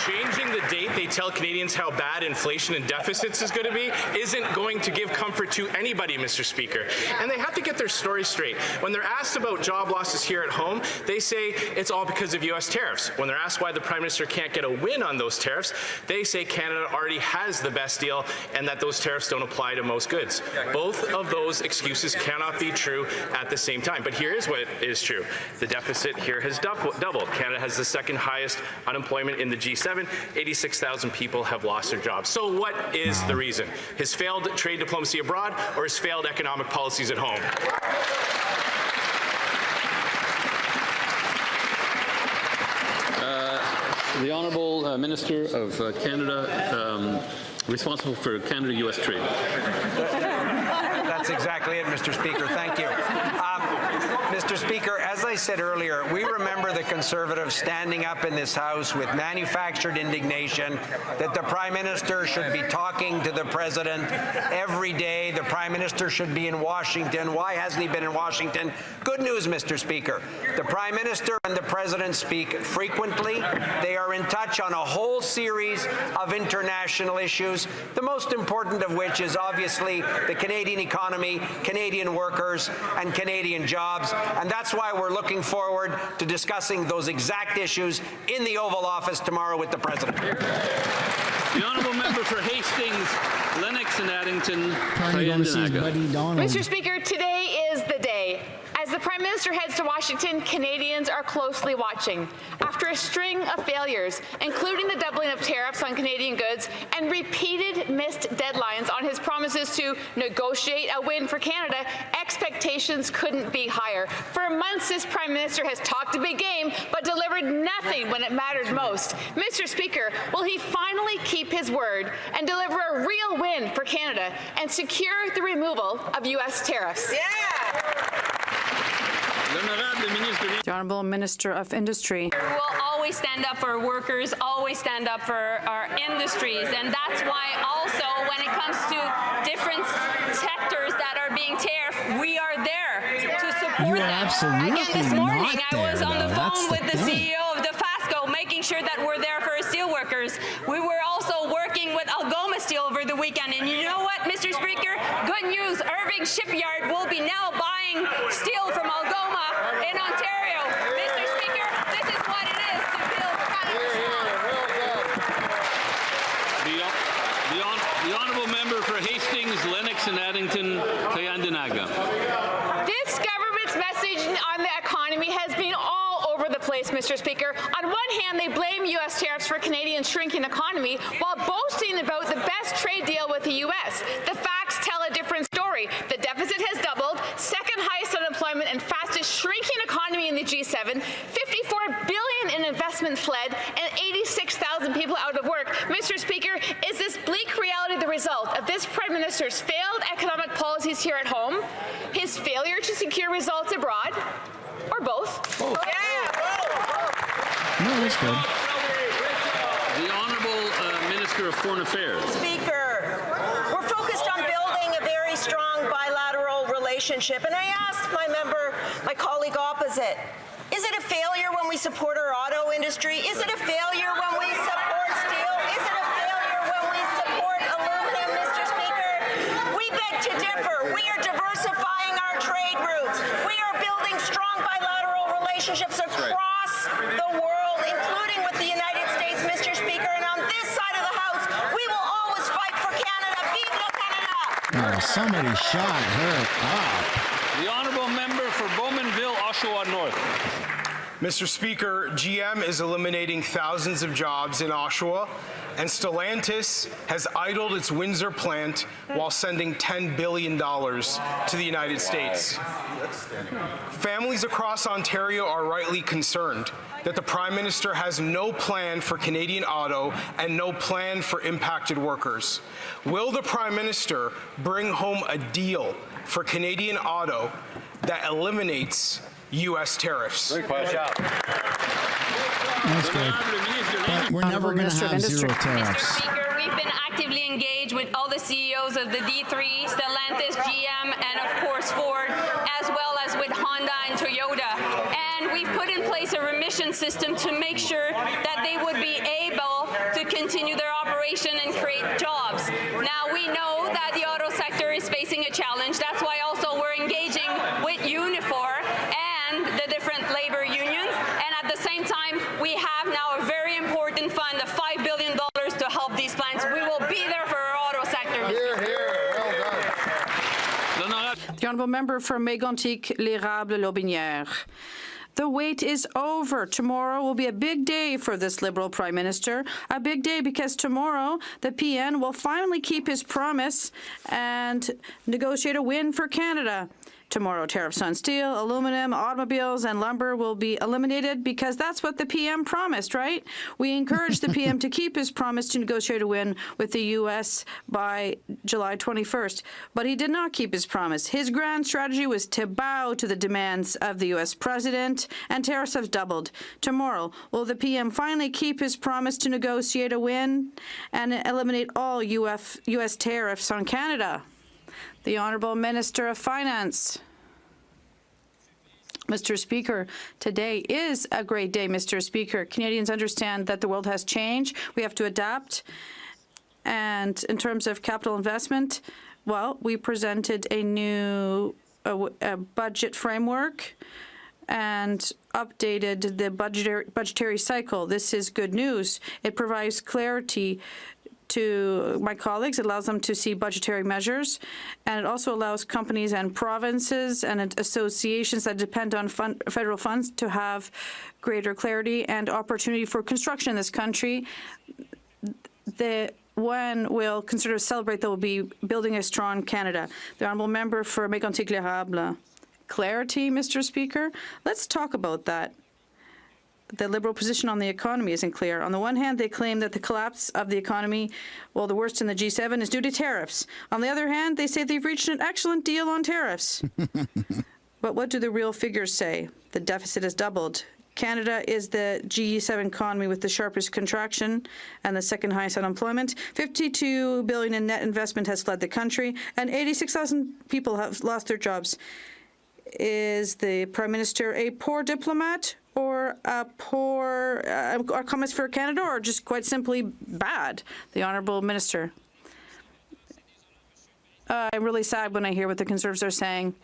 Changing the date they tell Canadians how bad inflation and deficits is going to be isn't going to give comfort to anybody, Mr. Speaker. And they have to get their story straight. When they're asked about job losses here at home, they say it's all because of U.S. tariffs. When they're asked why the Prime Minister can't get a win on those tariffs, they say Canada already has the best deal and that those tariffs don't apply to most goods. Both of those excuses cannot be true at the same time. But here is what is true. The deficit here has doubled. Canada has the second highest unemployment in the G7. 86,000 people have lost their jobs. So what is the reason? His failed trade diplomacy abroad or his failed economic policies at home? The Honourable Minister of Canada, responsible for Canada-U.S. trade. That's exactly it, Mr. Speaker. Thank you. Mr. Speaker, as I I said earlier, we remember the Conservatives standing up in this House with manufactured indignation that the Prime Minister should be talking to the President every day. The Prime Minister should be in Washington. Why hasn't he been in Washington? Good news, Mr. Speaker. The Prime Minister and the President speak frequently. They are in touch on a whole series of international issues, the most important of which is obviously the Canadian economy, Canadian workers, and Canadian jobs. And that's why we're looking forward to discussing those exact issues in the Oval Office tomorrow with the President. The honourable member for Hastings, Lennox and Addington. Mr. Speaker, today is the day. As the Prime Minister heads to Washington, Canadians are closely watching. After a string of failures, including the doubling of tariffs on Canadian goods and repeated missed deadlines on his promises to negotiate a win for Canada, expectations couldn't be higher. For months, this Prime Minister has talked a big game, but delivered nothing when it mattered most. Mr. Speaker, will he finally keep his word and deliver a real win for Canada and secure the removal of U.S. tariffs? The Honourable Minister of Industry. We'll always stand up for workers, always stand up for our industries, and that's why also when it comes to different sectors that are being tariffed, we are there to support You are them. absolutely Again, this morning not I was there, on the though. phone That's with the the thing. CEO of DeFasco, making sure that we're there for our steelworkers. We were also working with Algoma Steel over the weekend, and you know what, Mr. Speaker? Good news, Irving Shipyard will be now buying steel from Algoma in Ontario. Mr. Speaker, this is what it is to build Canada strong. The honourable member for Hastings, Lennox and Addington, Kayandinaga. This government's message on the economy has been all over the place, Mr. Speaker. On one hand, they blame U.S. tariffs for Canadians' shrinking economy while boasting about the best trade deal with the U.S. The facts tell a different story. The deficit has doubled, second highest unemployment and fastest shrinking economy in the G7, 54 billion in investment fled, and 86,000 people out of work. Mr. Speaker, is this bleak reality the result of this Prime Minister's failed economic policies here at home, his failure to secure results abroad, or both? No, that's good. The honourable Minister of Foreign Affairs. Speaker, we're focused on building a very strong bilateral relationship, and I asked my colleague opposite, is it a failure when we support our auto industry? Is it a failure when we support steel? Is it a failure when we support aluminum, Mr. Speaker? We beg to differ. We are diversifying our trade routes. We are building strong bilateral relationships across the world, including with the United States, Mr. Speaker. And on this side of the House, we will always fight for Canada. Vive le Canada! Oh, somebody shot her up. The honourable member for Bowmanville, Oshawa North. Mr. Speaker, GM is eliminating thousands of jobs in Oshawa, and Stellantis has idled its Windsor plant while sending $10 billion to the United States. Families across Ontario are rightly concerned that the Prime Minister has no plan for Canadian auto and no plan for impacted workers. Will the Prime Minister bring home a deal for Canadian auto that eliminates U.S. tariffs? That's good. But we're never going to have zero tariffs. Mr. Speaker, we've been actively engaged with all the CEOs of the D3, Stellantis, GM, and of course Ford, as well as with Honda and Toyota. And we've put in place a remission system to make sure that they would be able to continue their operation and create jobs. Now, we know that the auto sector is facing a challenge. That's why also we're engaging with Unifor and the different labor unions. And at the same time, we have now a very important fund of $5 billion to help these plants. We will be there for our auto sector. The honourable member for Mégantic, l'Érable, Lotbinière. The wait is over. Tomorrow will be a big day for this Liberal Prime Minister. A big day because tomorrow the PN will finally keep his promise and negotiate a win for Canada. Tomorrow, tariffs on steel, aluminum, automobiles, and lumber will be eliminated because that's what the PM promised, right? We encourage the PM to keep his promise to negotiate a win with the U.S. by July 21st, but he did not keep his promise. His grand strategy was to bow to the demands of the U.S. president, and tariffs have doubled. Tomorrow, will the PM finally keep his promise to negotiate a win and eliminate all U.S. tariffs on Canada? The Honourable Minister of Finance. Mr. Speaker, today is a great day, Mr. Speaker. Canadians understand that the world has changed. We have to adapt. And in terms of capital investment, well, we presented a new budget framework and updated the budgetary cycle. This is good news. It provides clarity to my colleagues. It allows them to see budgetary measures, and it also allows companies and provinces and associations that depend on federal funds to have greater clarity and opportunity for construction in this country. When we'll consider to celebrate that we'll be building a strong Canada. The Honourable Member for Mégantic-L'Érable. Clarity, Mr. Speaker? Let's talk about that. The Liberal position on the economy isn't clear. On the one hand, they claim that the collapse of the economy, well, the worst in the G7, is due to tariffs. On the other hand, they say they've reached an excellent deal on tariffs. But what do the real figures say? The deficit has doubled. Canada is the G7 economy with the sharpest contraction and the second highest unemployment. $52 billion in net investment has fled the country, and 86,000 people have lost their jobs. Is the Prime Minister a poor diplomat, or a poor comments for Canada, or just quite simply bad? The Honourable Minister. I'm really sad when I hear what the Conservatives are saying.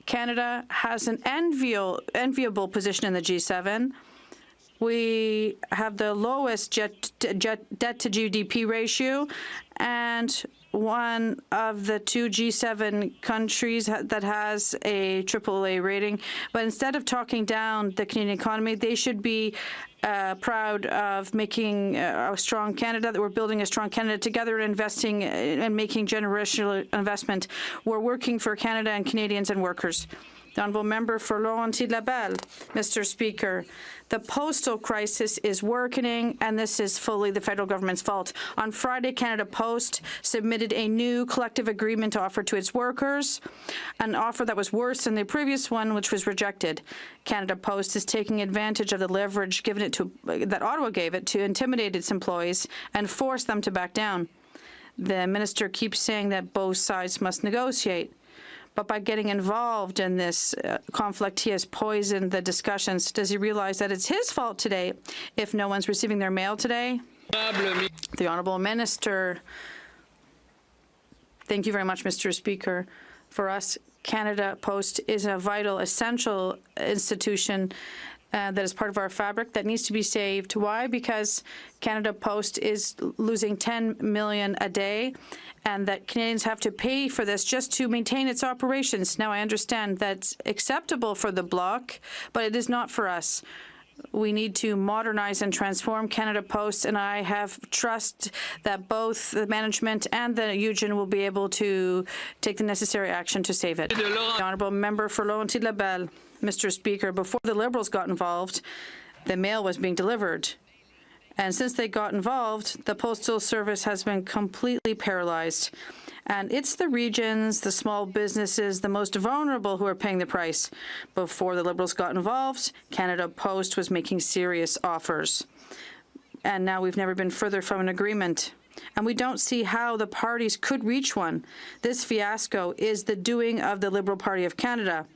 Canada has an enviable position in the G7. We have the lowest debt-to-GDP ratio, and one of the two G7 countries that has a AAA rating. But instead of talking down the Canadian economy, they should be proud of making a strong Canada, that we're building a strong Canada together and investing and making generational investment. We're working for Canada and Canadians and workers. The Honourable Member for Laurentides-Labelle. Mr. Speaker, the postal crisis is worsening, and this is fully the federal government's fault. On Friday, Canada Post submitted a new collective agreement offer to its workers, an offer that was worse than the previous one, which was rejected. Canada Post is taking advantage of the leverage given it to that Ottawa gave it to intimidate its employees and force them to back down. The minister keeps saying that both sides must negotiate. But by getting involved in this conflict, he has poisoned the discussions. Does he realize that it's his fault today if no one's receiving their mail today? The Honourable Minister. Thank you very much, Mr. Speaker. For us, Canada Post is a vital, essential institution that is part of our fabric that needs to be saved. Why? Because Canada Post is losing $10 million a day, and that Canadians have to pay for this just to maintain its operations. Now, I understand that's acceptable for the Bloc, but it is not for us. We need to modernize and transform Canada Post, and I have trust that both the management and the union will be able to take the necessary action to save it. The Honourable Member for Laurentides-Labelle. Mr. Speaker, before the Liberals got involved, the mail was being delivered. And since they got involved, the Postal Service has been completely paralyzed. And it's the regions, the small businesses, the most vulnerable who are paying the price. Before the Liberals got involved, Canada Post was making serious offers. And now we've never been further from an agreement. And we don't see how the parties could reach one. This fiasco is the doing of the Liberal Party of Canada.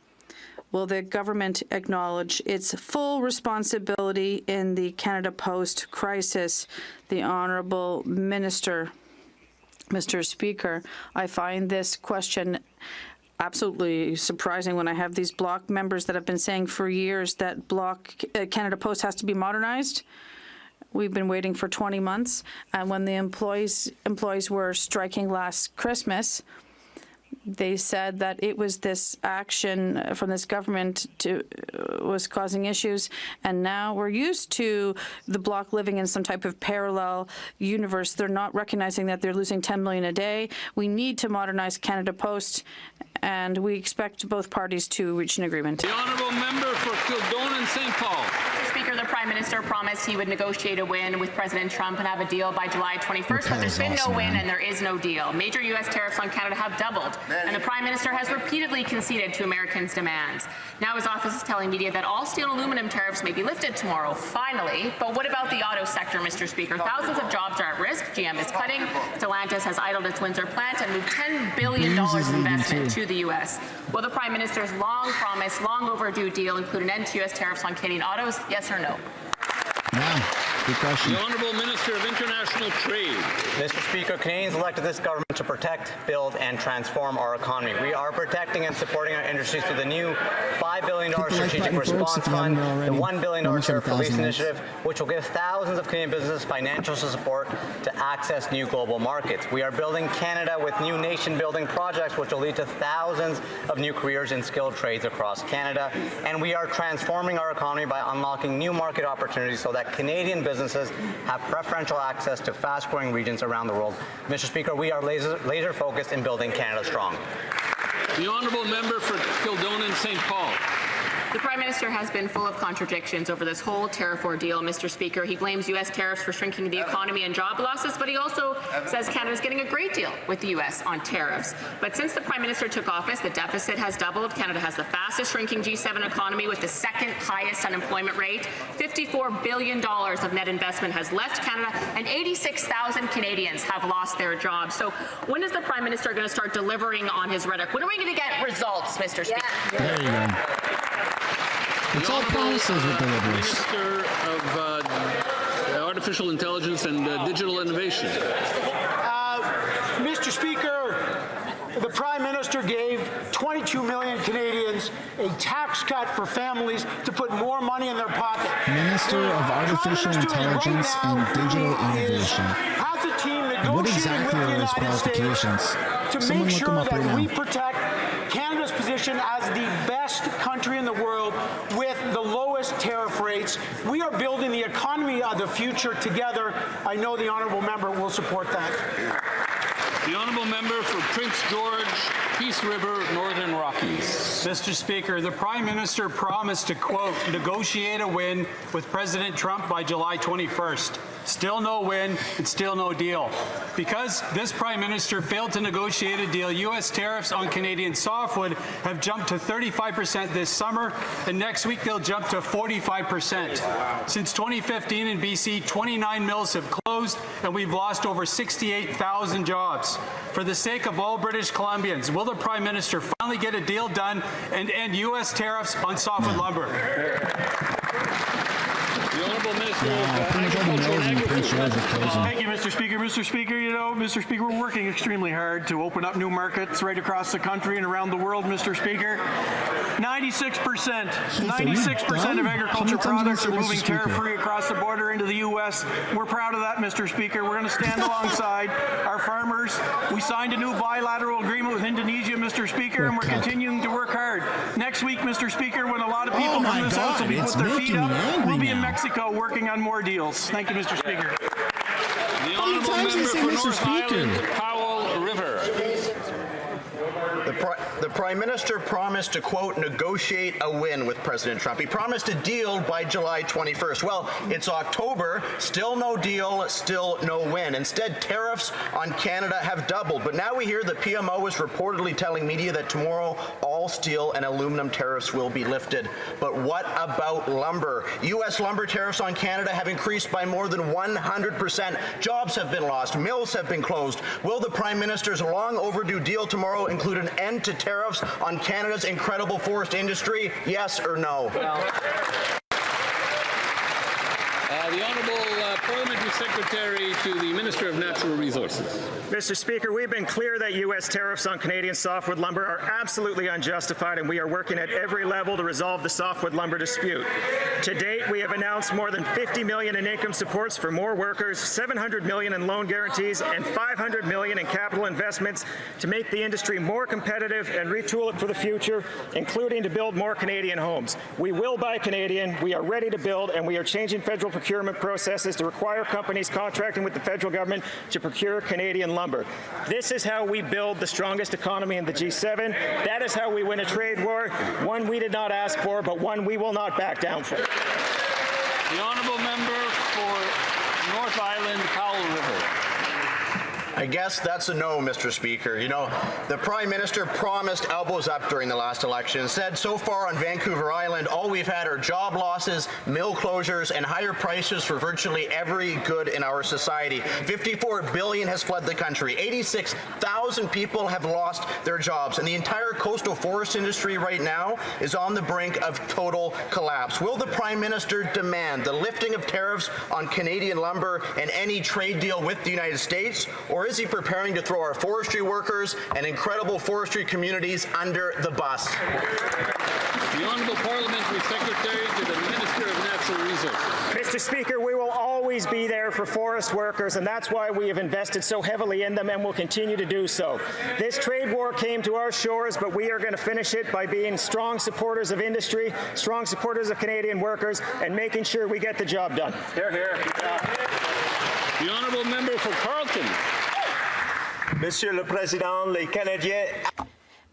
Will the government acknowledge its full responsibility in the Canada Post crisis? The Honourable Minister. Mr. Speaker, I find this question absolutely surprising when I have these Bloc members that have been saying for years that Canada Post has to be modernized. We've been waiting for 20 months, and when the employees were striking last Christmas, they said that it was this action from this government was causing issues, and now we're used to the Bloc living in some type of parallel universe. They're not recognizing that they're losing $10 million a day. We need to modernize Canada Post, and we expect both parties to reach an agreement. The honourable member for Kildonan St. Paul. Mr. Speaker, the Prime Minister promised he would negotiate a win with President Trump and have a deal by July 21st, but there's been no win and there is no deal. Major U.S. tariffs on Canada have doubled, and the Prime Minister has repeatedly conceded to Americans' demands. Now his office is telling media that all steel and aluminum tariffs may be lifted tomorrow, finally. But what about the auto sector, Mr. Speaker? Thousands of jobs are at risk. GM is cutting. Stellantis has idled its Windsor plant and moved $10 billion of investment to the U.S. Will the Prime Minister's long-promised, long-overdue deal include an end to U.S. tariffs on Canadian autos? Yes or no? Yeah, good question. The Honourable Minister of International Trade. Mr. Speaker, Canadians elected this government to protect, build, and transform our economy. We are protecting and supporting our industries through the new $5 billion Strategic Response Fund, the $1 billion Tariff Relief Initiative, which will give thousands of Canadian businesses financial support to access new global markets. We are building Canada with new nation-building projects, which will lead to thousands of new careers in skilled trades across Canada. And we are transforming our economy by unlocking new market opportunities so that Canadian businesses have preferential access to fast-growing regions around the world. Mr. Speaker, we are laser focused in building Canada strong. The honourable member for Kildonan St. Paul. The Prime Minister has been full of contradictions over this whole tariff ordeal, Mr. Speaker. He blames U.S. tariffs for shrinking the economy and job losses, but he also says Canada's getting a great deal with the U.S. on tariffs. But since the Prime Minister took office, the deficit has doubled. Canada has the fastest shrinking G7 economy with the second highest unemployment rate. $54 billion of net investment has left Canada, and 86,000 Canadians have lost their jobs. So when is the Prime Minister going to start delivering on his rhetoric? When are we going to get results, Mr. Speaker? There you go. It's all promises with the Liberals. Minister of Artificial Intelligence and Digital Innovation. Mr. Speaker, the Prime Minister gave 22 million Canadians a tax cut for families to put more money in their pocket. Minister of Artificial Intelligence and Digital Innovation. Has a team negotiating What exactly with the are those United qualifications? States to Someone make look sure them up that right we now. protect Canada's position as the best country in the world with the lowest tariff rates. We are building the economy of the future together. I know the honourable member will support that. The honourable member for Prince George, Peace River, Northern Rockies. Mr. Speaker, the Prime Minister promised to, quote, negotiate a win with President Trump by July 21st. Still no win and still no deal. Because this Prime Minister failed to negotiate a deal, U.S. tariffs on Canadian softwood have jumped to 35% this summer, and next week they'll jump to 45%. Since 2015 in BC, 29 mills have closed, and we've lost over 68,000 jobs. For the sake of all British Columbians, will the Prime Minister finally get a deal done and end U.S. tariffs on softwood lumber? The Honourable Minister of Agriculture and Agriculture. Thank you, Mr. Speaker. Mr. Speaker, Mr. Speaker, we're working extremely hard to open up new markets right across the country and around the world, Mr. Speaker. 96% of agriculture products are moving tariff-free across the border into the U.S. We're proud of that, Mr. Speaker. We're going to stand alongside our farmers. We signed a new bilateral agreement with Indonesia, Mr. Speaker, and we're continuing to work hard. Next week, Mr. Speaker, when a lot of people from this house will be put their feet up, we'll be in Mexico working on more deals. Thank you, Mr. Speaker. The honourable member for North Island, Powell River. The Prime Minister promised to, quote, negotiate a win with President Trump. He promised a deal by July 21st. Well, it's October, still no deal, still no win. Instead, tariffs on Canada have doubled. But now we hear that PMO is reportedly telling media that tomorrow all steel and aluminum tariffs will be lifted. But what about lumber? U.S. lumber tariffs on Canada have increased by more than 100%. Jobs have been lost. Mills have been closed. Will the Prime Minister's long overdue deal tomorrow include an end to tariffs on Canada's incredible forest industry? Yes or no? The Honourable Parliamentary Secretary to the Minister of Natural Resources. Mr. Speaker, we've been clear that U.S. tariffs on Canadian softwood lumber are absolutely unjustified, and we are working at every level to resolve the softwood lumber dispute. To date, we have announced more than $50 million in income supports for more workers, $700 million in loan guarantees, and $500 million in capital investments to make the industry more competitive and retool it for the future, including to build more Canadian homes. We will buy Canadian, we are ready to build, and we are changing federal procurement processes to require require companies contracting with the federal government to procure Canadian lumber. This is how we build the strongest economy in the G7. That is how we win a trade war, one we did not ask for, but one we will not back down from. The honourable member for North Island, Powell River. I guess that's a no, Mr. Speaker. You know, the Prime Minister promised elbows up during the last election, said so far on Vancouver Island, all we've had are job losses, mill closures, and higher prices for virtually every good in our society. 54 billion has fled the country. 86,000 people have lost their jobs, and the entire coastal forest industry right now is on the brink of total collapse. Will the Prime Minister demand the lifting of tariffs on Canadian lumber and any trade deal with the United States, or is he preparing to throw our forestry workers and incredible forestry communities under the bus? The Honourable Parliamentary Secretary to the Minister of Natural Resources. Mr. Speaker, we will always be there for forest workers, and that's why we have invested so heavily in them and will continue to do so. This trade war came to our shores, but we are going to finish it by being strong supporters of industry, strong supporters of Canadian workers, and making sure we get the job done. Hear, hear. The Honourable Member for Carleton. Monsieur le Président, les Canadiens.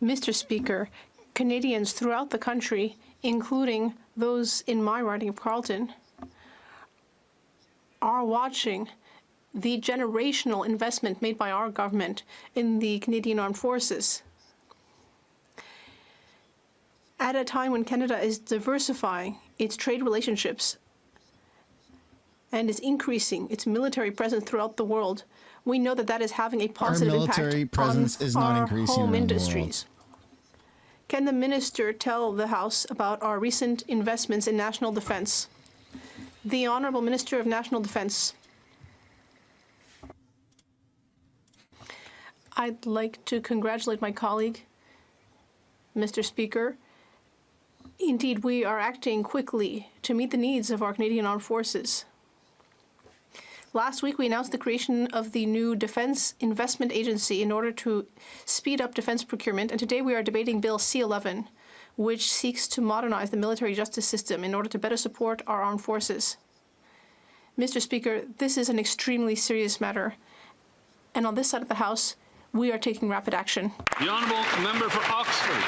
Mr. Speaker, Canadians throughout the country, including those in my riding of Carleton, are watching the generational investment made by our government in the Canadian Armed Forces. At a time when Canada is diversifying its trade relationships and is increasing its military presence throughout the world, we know that that is having a positive impact on our home industries. Can the minister tell the House about our recent investments in national defense? The Honourable Minister of National Defense. I'd like to congratulate my colleague, Mr. Speaker. Indeed, we are acting quickly to meet the needs of our Canadian Armed Forces. Last week, we announced the creation of the new Defence Investment Agency in order to speed up defence procurement, and today we are debating Bill C-11, which seeks to modernize the military justice system in order to better support our armed forces. Mr. Speaker, this is an extremely serious matter, and on this side of the House, we are taking rapid action. The Honourable Member for Oxford.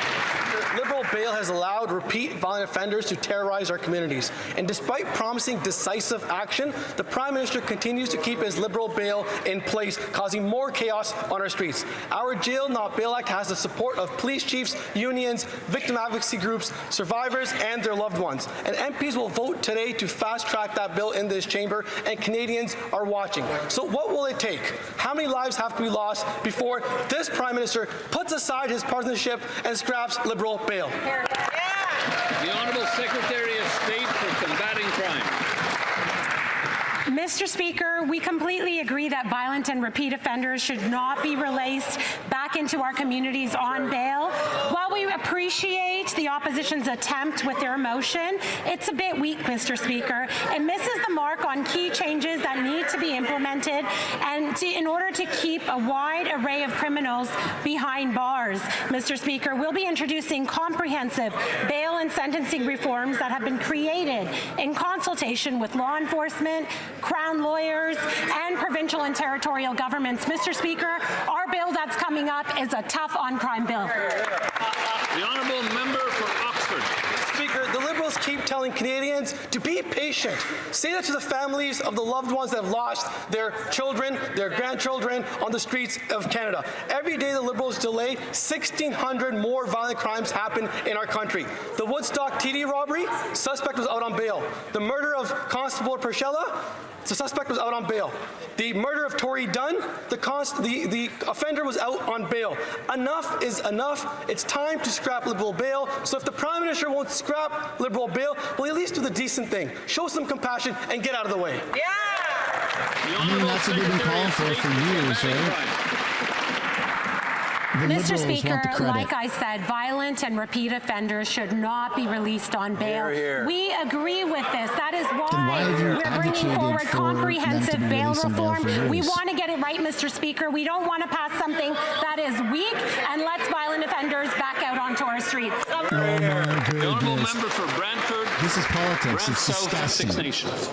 The Liberal bill has allowed repeat violent offenders to terrorize our communities. And despite promising decisive action, the Prime Minister continues to keep his Liberal bill in place, causing more chaos on our streets. Our Jail Not Bail Act has the support of police chiefs, unions, victim advocacy groups, survivors, and their loved ones. And MPs will vote today to fast-track that bill in this chamber, and Canadians are watching. So what will it take? How many lives have to be lost before this Prime Minister puts aside his partisanship and scraps Liberal bail? The Honourable Secretary of State for Combating Crime. Mr. Speaker, we completely agree that violent and repeat offenders should not be released back into our communities on bail. While we appreciate the opposition's attempt with their motion, it's a bit weak, Mr. Speaker. It misses the mark on key changes that need to be implemented in order to keep a wide array of criminals behind bars. Mr. Speaker, we'll be introducing comprehensive bail and sentencing reforms that have been created in consultation with law enforcement, Crown lawyers, and provincial and territorial governments. Mr. Speaker, our bill that's coming up is a tough on-crime bill. The Honourable Member for Oxford. Speaker, the Liberals keep telling Canadians to be patient. Say that to the families of the loved ones that have lost their children, their grandchildren on the streets of Canada. Every day the Liberals delay, 1,600 more violent crimes happen in our country. The Woodstock TD robbery, suspect was out on bail. The murder of Constable Perchella, the suspect was out on bail. The murder of Tory Dunn, the offender was out on bail. Enough is enough. It's time to scrap Liberal bail. So if the Prime Minister won't scrap Liberal bail, will he at least do the decent thing? Show some compassion and get out of the way. Yeah! I mean, that's what they've been calling for years, right? Mr. Speaker, like I said, violent and repeat offenders should not be released on bail. Hear, hear. We agree with this. That is why we're bringing forward comprehensive bail reform. We want to get it right, Mr. Speaker. We don't want to pass something that is weak and lets violent offenders back out onto our streets. Oh my The Honourable goodness. Member for Brantford. This is politics. It's South disgusting. Six Nations.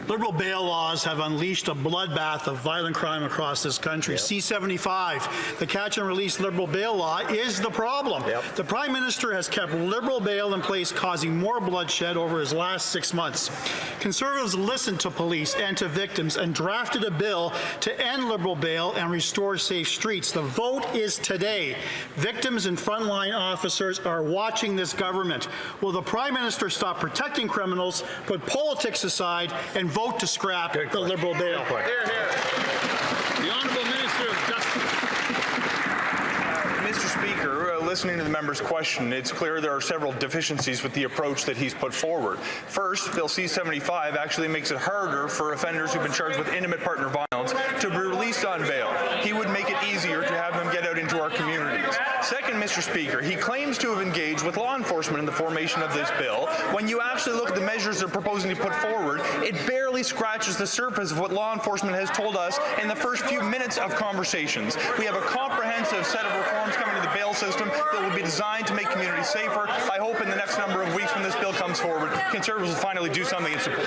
Liberal bail laws have unleashed a bloodbath of violent crime across this country. C-75, the catch and release Liberal bail law, is the problem. The Prime Minister has kept Liberal bail in place, causing more bloodshed over his last 6 months. Conservatives listened to police and to victims and drafted a bill to end Liberal bail and restore safe streets. The vote is today. Victims and frontline officers are watching this government. Will the Prime Minister stop protecting criminals, put politics aside, and vote to scrap the Liberal bail? The Honourable Minister of Justice. Mr. Speaker, listening to the member's question, it's clear there are several deficiencies with the approach that he's put forward. First, Bill C-75 actually makes it harder for offenders who've been charged with intimate partner violence to be released on bail. He would make it easier to have them get out into our communities. Second, Mr. Speaker, he claims to have engaged with law enforcement in the formation of this bill. When you actually look at the measures they're proposing to put forward, it barely scratches the surface of what law enforcement has told us in the first few minutes of conversations. We have a comprehensive set of reforms coming to the bail system that will be designed to make communities safer. I hope in the next number of weeks when this bill comes forward, Conservatives will finally do something in support.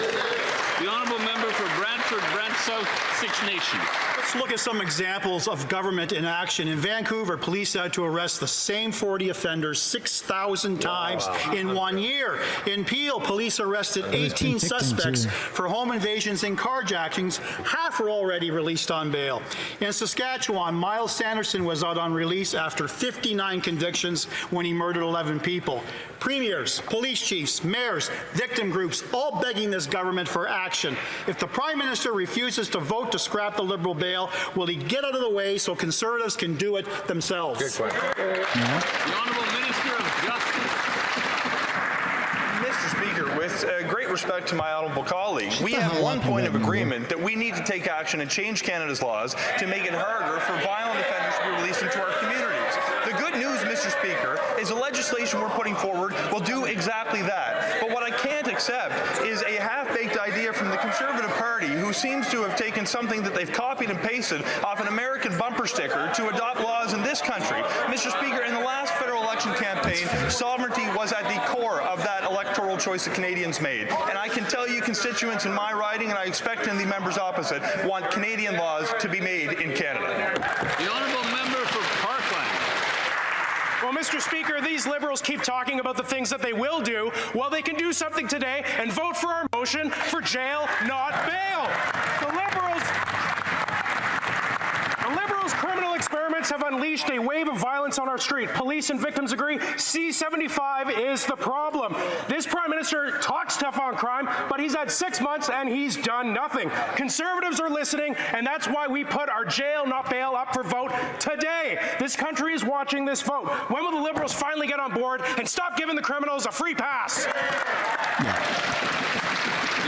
The Honourable Member for Brantford, Brant South, Six Nations. Let's look at some examples of government in action. In Vancouver, police had to arrest the same 40 offenders 6,000 times in 1 year. In Peel, police arrested 18 suspects for home invasions and carjackings. Half are already released on bail. In Saskatchewan, Miles Sanderson was out on release after 59 convictions when he murdered 11 people. Premiers, police chiefs, mayors, victim groups, all begging this government for action. If the Prime Minister refuses to vote to scrap the Liberal bail, will he get out of the way so Conservatives can do it themselves? The Honourable Minister of Justice. Mr. Speaker, with great respect to my honourable colleague, we have one point of agreement that we need to take action and change Canada's laws to make it harder for violent offenders to be released into our communities. The good news, Mr. Speaker, is the legislation we're putting forward will do exactly that. But what I can't accept is a half-baked idea from the Conservative Party, who seems to have taken something that they've copied and pasted off an American bumper sticker to adopt laws in this country. Mr. Speaker, in the last federal election campaign, sovereignty was at the core of that electoral choice that Canadians made. And I can tell you constituents in my riding, and I expect in the members opposite, want Canadian laws to be made in Canada. The Honourable Member for Parkland. Well, Mr. Speaker, these Liberals keep talking about the things that they will do. Well, they can do something today and vote for our motion for jail, not bail. The Liberals' criminal experiments have unleashed a wave of violence on our street. Police and victims agree C-75 is the problem. This Prime Minister talks tough on crime, but he's had 6 months and he's done nothing. Conservatives are listening, and that's why we put our jail, not bail, up for vote today. This country is watching this vote. When will the Liberals finally get on board and stop giving the criminals a free pass? The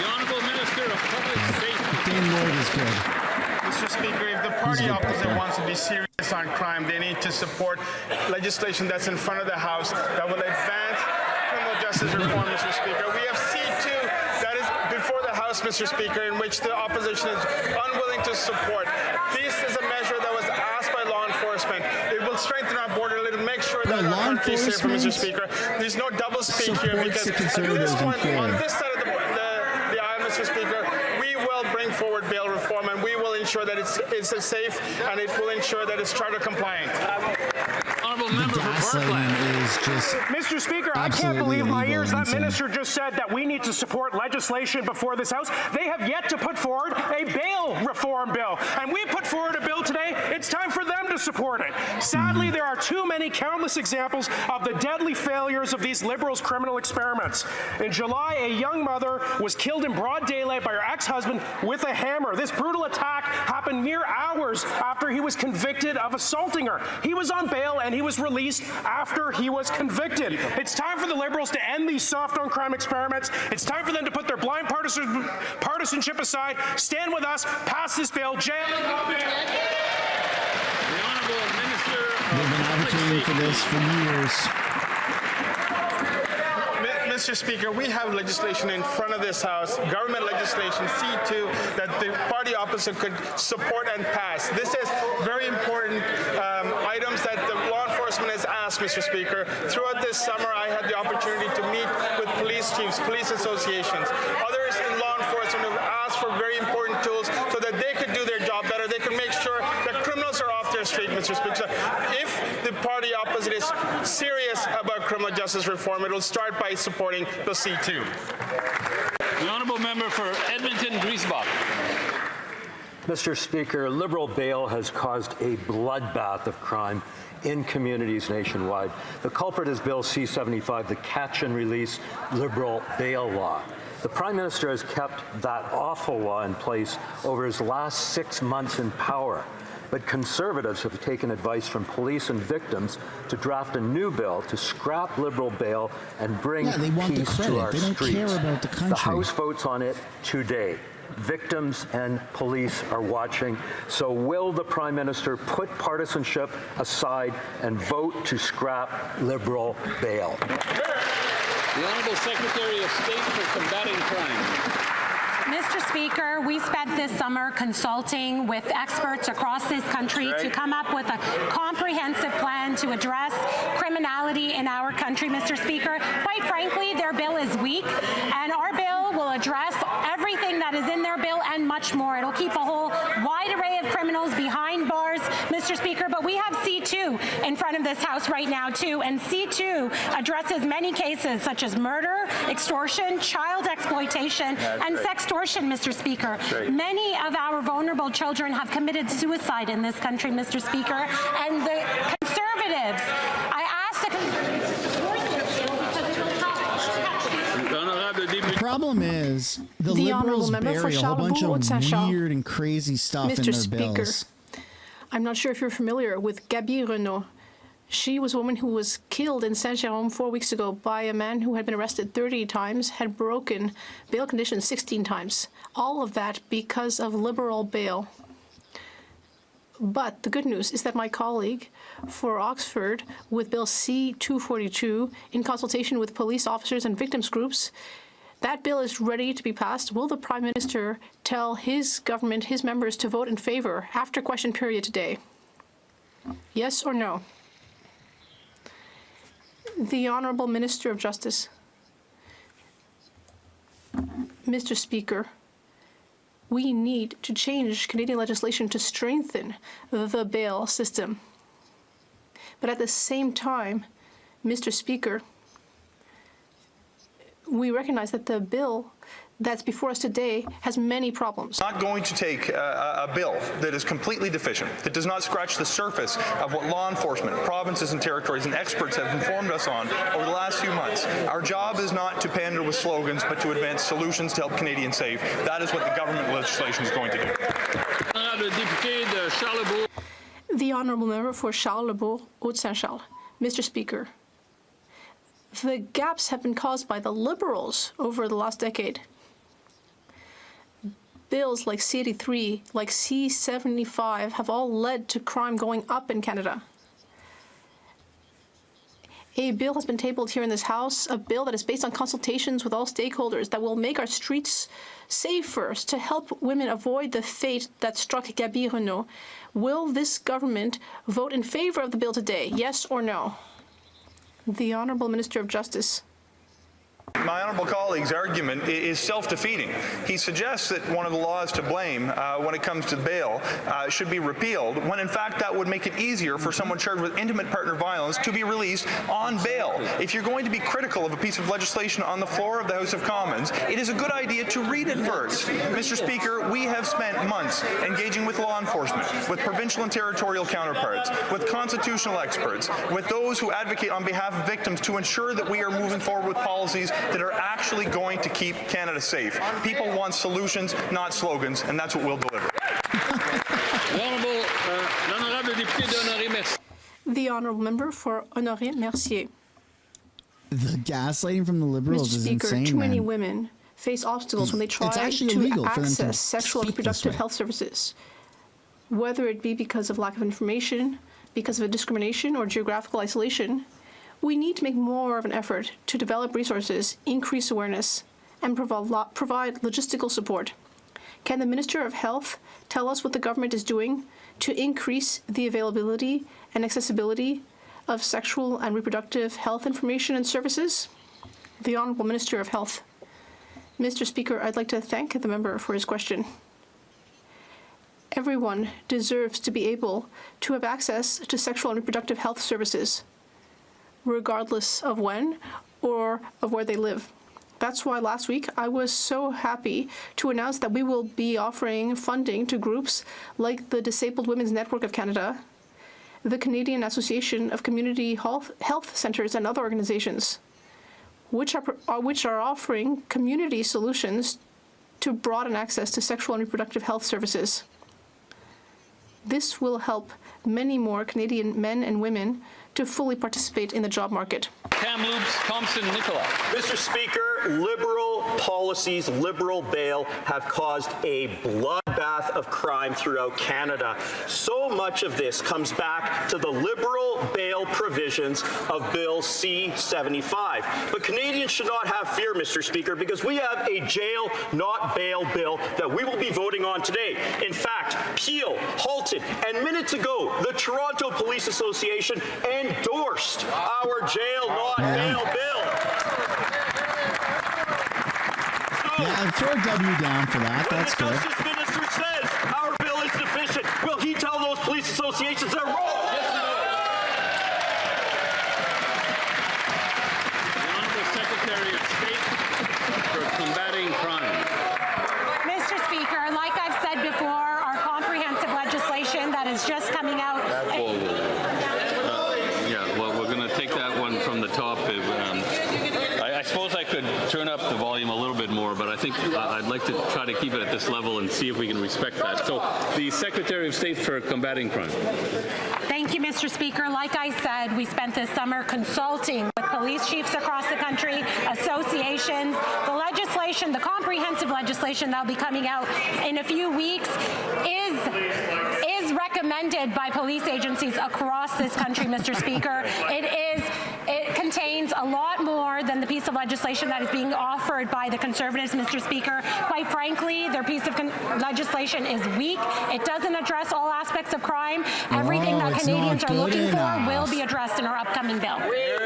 Honourable Minister of Public Safety. Dan Lloyd is good. Mr. Speaker, if the party opposite wants to be serious on crime, they need to support legislation that's in front of the House that will advance criminal justice reform, Mr. Speaker. We have C2 that is before the House, Mr. Speaker, in which the opposition is unwilling to support. This is a measure that was asked by law enforcement. It will strengthen our border. It will make sure that our country is safer, Mr. Speaker. There's no double speak here because at this point, on this side of the aisle, Mr. Speaker, we will bring forward bail reform, and we will ensure that it's safe, and it will ensure that it's charter compliant. Honourable Member for Parkland. Is just Mr. Speaker, I can't believe my ears. That minister just said that we need to support legislation before this House. They have yet to put forward a bail reform bill, and we put forward a bill today. It's time for them to support it. Sadly, there are too many countless examples of the deadly failures of these Liberals' criminal experiments. In July, a young mother was killed in broad daylight by her ex-husband with a hammer. This brutal attack happened mere hours after he was convicted of assaulting her. He was on bail and he was released after he was convicted. It's time for the Liberals to end these soft on crime experiments. It's time for them to put their blind partisanship aside, stand with us, pass this bill, jail and not bail. The Honourable Minister of they've been advocating for this for years. Mr. Speaker, we have legislation in front of this House, government legislation, C2, that the party opposite could support and pass. This is very important items that the law enforcement has asked, Mr. Speaker. Throughout this summer, I had the opportunity to meet with police chiefs, police associations, others in law enforcement have asked for very important tools so that they could do their job better. They can make sure that criminals are off their street, Mr. Speaker. If the party opposite is serious about criminal justice reform, it will start by supporting the C2. The honourable member for Edmonton-Griesbach. Mr. Speaker, Liberal bail has caused a bloodbath of crime in communities nationwide. The culprit is Bill C-75, the catch and release Liberal bail law. The Prime Minister has kept that awful law in place over his last 6 months in power. But Conservatives have taken advice from police and victims to draft a new bill to scrap Liberal bail and bring peace to our streets. They don't care about the country. The House votes on it today. Victims and police are watching. So will the Prime Minister put partisanship aside and vote to scrap Liberal bail? The Honourable Secretary of State for Combating Crime. Mr. Speaker, we spent this summer consulting with experts across this country to come up with a comprehensive plan to address criminality in our country, Mr. Speaker. Quite frankly, their bill is weak, and our bill will address everything that is in their bill and much more. It'll keep a whole wide array of criminals behind bars, Mr. Speaker, but we have C2 in front of this House right now, too, and C2 addresses many cases such as murder, extortion, child exploitation, and sextortion, Mr. Speaker. Many of our vulnerable children have committed suicide in this country, Mr. Speaker, and the Conservatives, I asked The problem is the Liberals bury a whole bunch of weird and crazy stuff in their bills. I'm not sure if you're familiar with Gabi Renault. She was a woman who was killed in Saint-Jérôme 4 weeks ago by a man who had been arrested 30 times, had broken bail conditions 16 times. All of that because of Liberal bail. But the good news is that my colleague for Oxford, with Bill C-242, in consultation with police officers and victims groups, that bill is ready to be passed. Will the Prime Minister tell his government, his members, to vote in favour after question period today? Yes or no? The Honourable Minister of Justice. Mr. Speaker, we need to change Canadian legislation to strengthen the bail system. But at the same time, Mr. Speaker, we recognize that the bill that's before us today has many problems. Not going to take a bill that is completely deficient, that does not scratch the surface of what law enforcement, provinces and territories and experts have informed us on over the last few months. Our job is not to pander with slogans, but to advance solutions to help Canadians save. That is what the government legislation is going to do. The Honourable Member for Charles-le-Bourg, Haute-Saint-Charles. Mr. Speaker, the gaps have been caused by the Liberals over the last decade. Bills like C-83, like C-75 have all led to crime going up in Canada. A bill has been tabled here in this House, a bill that is based on consultations with all stakeholders that will make our streets safer to help women avoid the fate that struck Gabi Renault. Will this government vote in favour of the bill today, yes or no? The Honourable Minister of Justice. My honourable colleague's argument is self-defeating. He suggests that one of the laws to blame when it comes to bail should be repealed, when in fact that would make it easier for someone charged with intimate partner violence to be released on bail. If you're going to be critical of a piece of legislation on the floor of the House of Commons, it is a good idea to read it first. Mr. Speaker, we have spent months engaging with law enforcement, with provincial and territorial counterparts, with constitutional experts, with those who advocate on behalf of victims to ensure that we are moving forward with policies that are actually going to keep Canada safe. People want solutions, not slogans, and that's what we'll deliver. The Honourable Member for Honoré Mercier. The gaslighting from the Liberals is Speaker, insane, too many man. women face obstacles when they try to access sexual and reproductive health services, whether it be because of lack of information, because of discrimination or geographical isolation. We need to make more of an effort to develop resources, increase awareness, and provide logistical support. Can the Minister of Health tell us what the government is doing to increase the availability and accessibility of sexual and reproductive health information and services? The Honourable Minister of Health. Mr. Speaker, I'd like to thank the member for his question. Everyone deserves to be able to have access to sexual and reproductive health services, regardless of when or of where they live. That's why last week I was so happy to announce that we will be offering funding to groups like the Disabled Women's Network of Canada, the Canadian Association of Community Health Centres, and other organizations, which are offering community solutions to broaden access to sexual and reproductive health services. This will help many more Canadian men and women to fully participate in the job market. Kamloops, Thompson, Nicola. Mr. Speaker, Liberal policies, Liberal bail have caused a bloodbath of crime throughout Canada. So much of this comes back to the Liberal bail provisions of Bill C-75. But Canadians should not have fear, Mr. Speaker, because we have a jail, not bail bill that we will be voting on today. In fact, Peel, Halton, and minutes ago, the Toronto Police Association endorsed our jail, not bail bill. Yeah, throw a W down for that. That's good. When the Justice Minister says our bill is deficient, will he tell those police associations they're wrong? Yes, no. The Honourable Secretary of State for Combating Crime. Mr. Speaker, like I've said before, our comprehensive legislation that is just coming out. We're going to take that one from the top. I suppose I could turn up the volume a little bit more, but I think I'd like to try to keep it at this level and see if we can respect that. So, the Secretary of State for Combating Crime. Thank you, Mr. Speaker. Like I said, we spent this summer consulting with police chiefs across the country, associations. The legislation, the comprehensive legislation that will be coming out in a few weeks is recommended by police agencies across this country, Mr. Speaker. It contains a lot more than the piece of legislation that is being offered by the Conservatives, Mr. Speaker. Quite frankly, their piece of legislation is weak. It doesn't address all aspects of crime. Everything that Canadians are looking for will be addressed in our upcoming bill.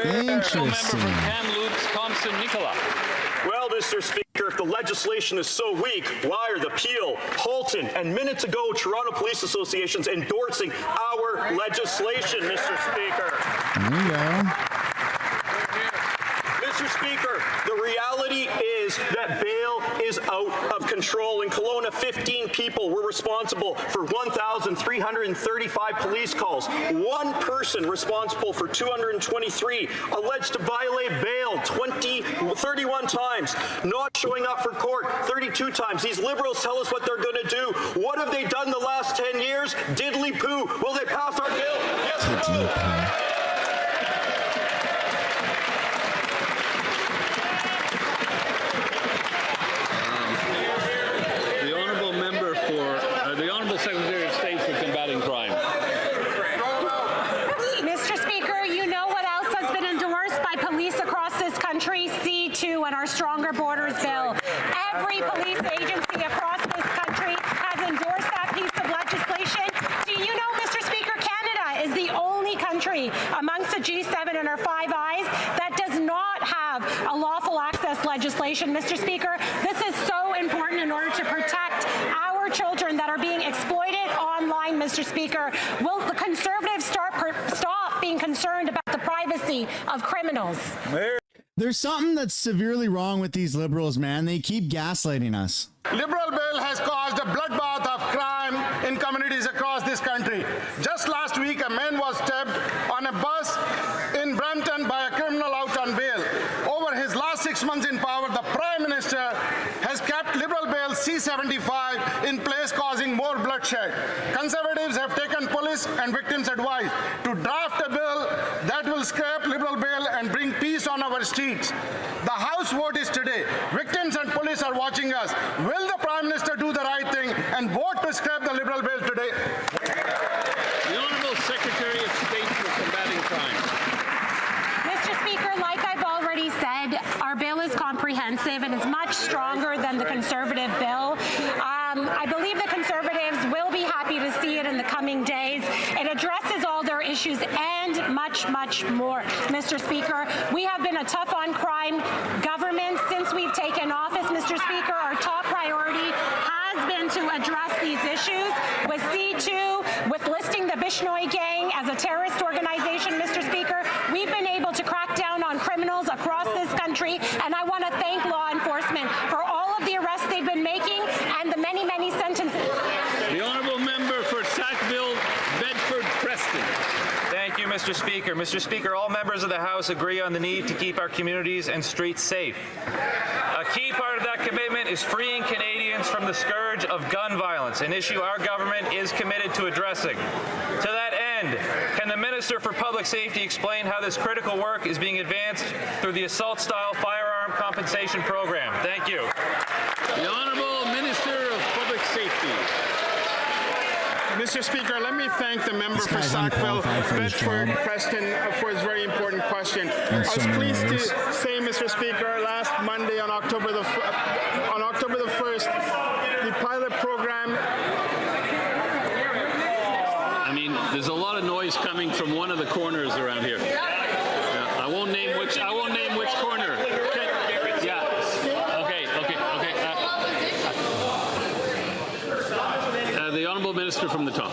Interesting. Member from Kamloops, Thompson, Nicola. Well, Mr. Speaker, if the legislation is so weak, why are the Peel, Halton, and minutes ago Toronto Police Associations endorsing our legislation, Mr. Speaker? There you go. Mr. Speaker, the reality is that bail is out of control. In Kelowna, 15 people were responsible for 1,335 police calls. One person responsible for 223, alleged to violate bail 31 times, not showing up for court 32 times. These Liberals tell us what they're going to do. What have they done the last 10 years? Diddly poo. Will they pass our bill? Yes or no? Secretary of State for Combating Crime. Mr. Speaker, you know what else has been endorsed by police across this country? C2 and our Stronger Borders bill. Every police agency across this country has endorsed that piece of legislation. Do you know, Mr. Speaker, Canada is the only country amongst the G7 and our Five Eyes that does not have a lawful access legislation. Mr. Speaker, this is so important in order to protect our children that are being exploited online, Mr. Speaker. Will the Conservatives stop being concerned about the privacy of criminals? There's something that's severely wrong with these Liberals, man. They keep gaslighting us. Liberal bill has caused a bloodbath of crime in communities across this country. Just last week, a man was stabbed on a bus in Brampton by a criminal out on bail. Over his last 6 months in power, the Prime Minister has kept Liberal Bill C-75 in place, causing more bloodshed. Conservatives have taken police and victims' advice to draft a bill that will scrap Liberal Bill and bring peace on our streets. The House vote is today. Victims and police are watching us. Will the Prime Minister do the right thing and vote to scrap the Liberal Bill today? The Honourable Secretary of State for Combating Crime. Mr. Speaker, like I've already said, our bill is comprehensive and is much stronger than the Conservative bill. I believe the Conservatives will be happy to see it in the coming days. It addresses all their issues issues, and much, much more. Mr. Speaker, we have been a tough on crime government since we've taken office. Mr. Speaker, our top priority has been to address these issues with C2, with listing the Bishnoi gang as a terrorist organization. Mr. Speaker, we've been able to crack down on criminals across this country, and I want to thank law enforcement for all of the arrests they've been making and the many, many sentences. The honourable member for Sackville, Bedford, Preston. Thank you, Mr. Speaker. Mr. Speaker, all members of the House agree on the need to keep our communities and streets safe. A key part of that commitment is freeing Canadians from the scourge of gun violence, an issue our government is committed to addressing. To that end, can the Minister for Public Safety explain how this critical work is being advanced through the assault-style firearm compensation program? Thank you. The Honourable Minister of Public Safety. Mr. Speaker, let me thank the member for Sackville, Bedford, Preston for his very important question. I was pleased to say, Mr. Speaker, last Monday on October the 1st, the pilot program. I mean, there's a lot of noise coming from one of the corners around here. I won't name which. I won't name which corner. Yeah. Okay. The honourable minister from the top.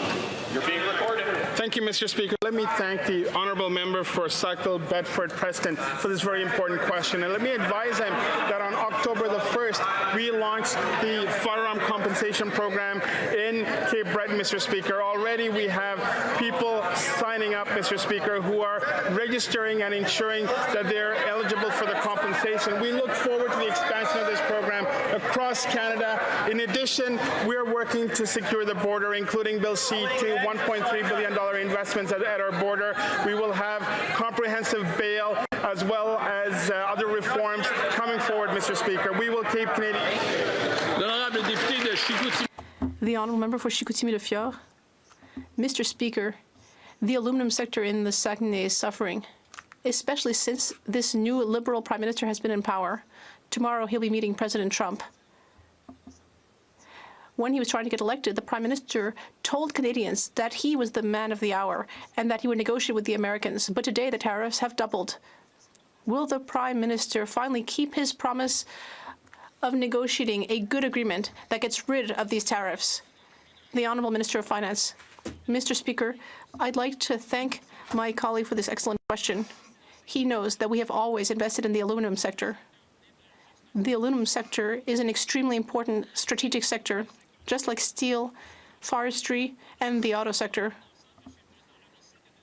You're being recorded. Thank you, Mr. Speaker. Let me thank the honourable member for Sackville, Bedford, Preston for this very important question. And let me advise him that on October the 1st, we launched the firearm compensation program in Cape Breton, Mr. Speaker. Already we have people signing up, Mr. Speaker, who are registering and ensuring that they're eligible for the compensation. We look forward to the expansion of this program across Canada. In addition, we're working to secure the border, including Bill C2, $1.3 billion investments at our border. We will have comprehensive bail as well as other reforms coming forward, Mr. Speaker. We will keep Canadian. The honourable member for Chicoutimi-Le-Fjord. Mr. Speaker, the aluminum sector in the Saguenay is suffering, especially since this new Liberal Prime Minister has been in power. Tomorrow he'll be meeting President Trump. When he was trying to get elected, the Prime Minister told Canadians that he was the man of the hour and that he would negotiate with the Americans. But today the tariffs have doubled. Will the Prime Minister finally keep his promise of negotiating a good agreement that gets rid of these tariffs? The Honourable Minister of Finance. Mr. Speaker, I'd like to thank my colleague for this excellent question. He knows that we have always invested in the aluminum sector. The aluminum sector is an extremely important strategic sector, just like steel, forestry, and the auto sector.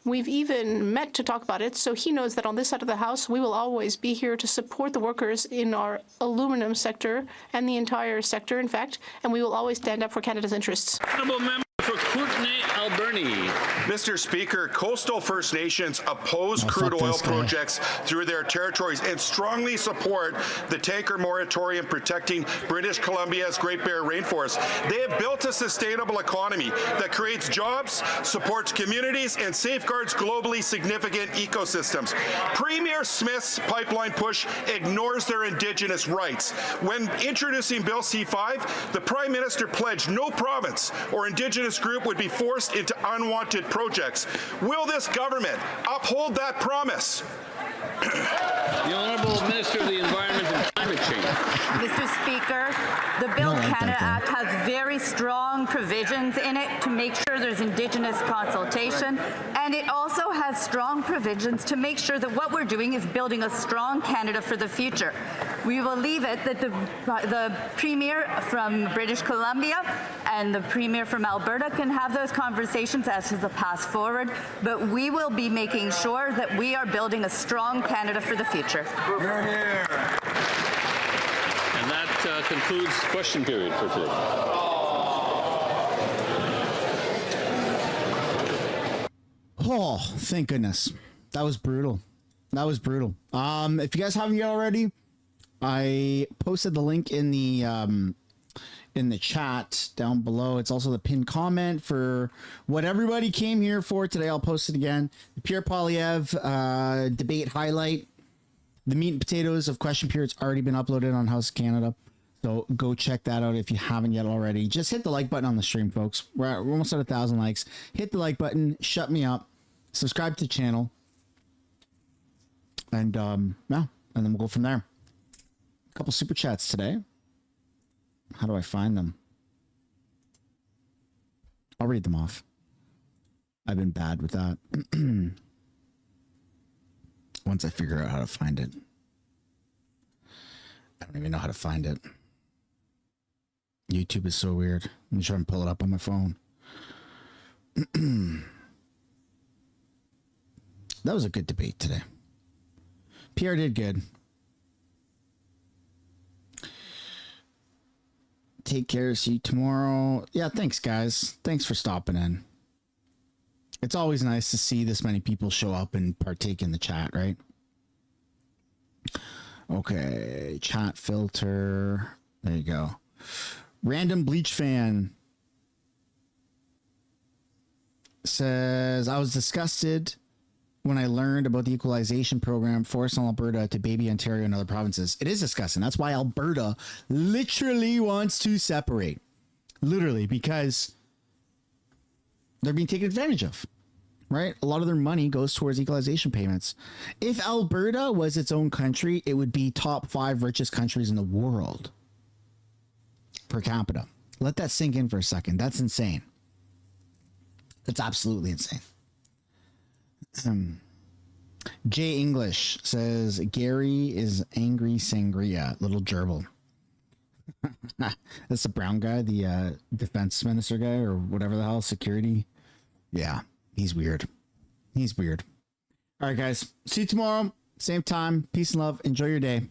We've even met to talk about it, so he knows that on this side of the House, we will always be here to support the workers in our aluminum sector and the entire sector, in fact, and we will always stand up for Canada's interests. Honourable member for Courtenay Alberni. Mr. Speaker, coastal First Nations oppose crude oil projects through their territories and strongly support the tanker moratorium protecting British Columbia's Great Bear Rainforest. They have built a sustainable economy that creates jobs, supports communities, and safeguards globally significant ecosystems. Premier Smith's pipeline push ignores their Indigenous rights. When introducing Bill C-5, the Prime Minister pledged no province or Indigenous group would be forced into unwanted projects. Will this government uphold that promise? The Honourable Minister of the Environment and Climate Change. Mr. Speaker, the Build Canada Act has very strong provisions in it to make sure there's Indigenous consultation, and it also has strong provisions to make sure that what we're doing is building a strong Canada for the future. We will leave it that the Premier from British Columbia and the Premier from Alberta can have those conversations as to the path forward, but we will be making sure that we are building a strong Canada for the future. You're here. And that concludes question period for today. Oh, thank goodness. That was brutal. That was brutal. If you guys haven't yet already, I posted the link in the chat down below. It's also the pinned comment for what everybody came here for today. I'll post it again. The Pierre Poilievre debate highlight. The meat and potatoes of question period's already been uploaded on House of Canada. So go check that out if you haven't yet already. Just hit the like button on the stream, folks. We're almost at 1,000 likes. Hit the like button. Shut me up. subscribe to the channel, and yeah, and then we'll go from there. A couple super chats today. How do I find them? I'll read them off. I've been bad with that. Once I figure out how to find it. I don't even know how to find it. YouTube is so weird. Let me try and pull it up on my phone. That was a good debate today. Pierre did good. Take care. See you tomorrow. Yeah, thanks, guys. Thanks for stopping in. It's always nice to see this many people show up and partake in the chat, right? Okay, chat filter. There you go. Random Bleach fan says, I was disgusted when I learned about the equalization program forcing Alberta to baby Ontario and other provinces. It is disgusting. That's why Alberta literally wants to separate. Literally, because they're being taken advantage of, right? A lot of their money goes towards equalization payments. If Alberta was its own country, it would be top 5 richest countries in the world per capita. Let that sink in for a second. That's insane. That's absolutely insane. Jay English says, Gary is angry sangria, little gerbil. That's the brown guy, the defense minister guy, or whatever the hell, security. Yeah, he's weird. He's weird. All right, guys. See you tomorrow. Same time. Peace and love. Enjoy your day.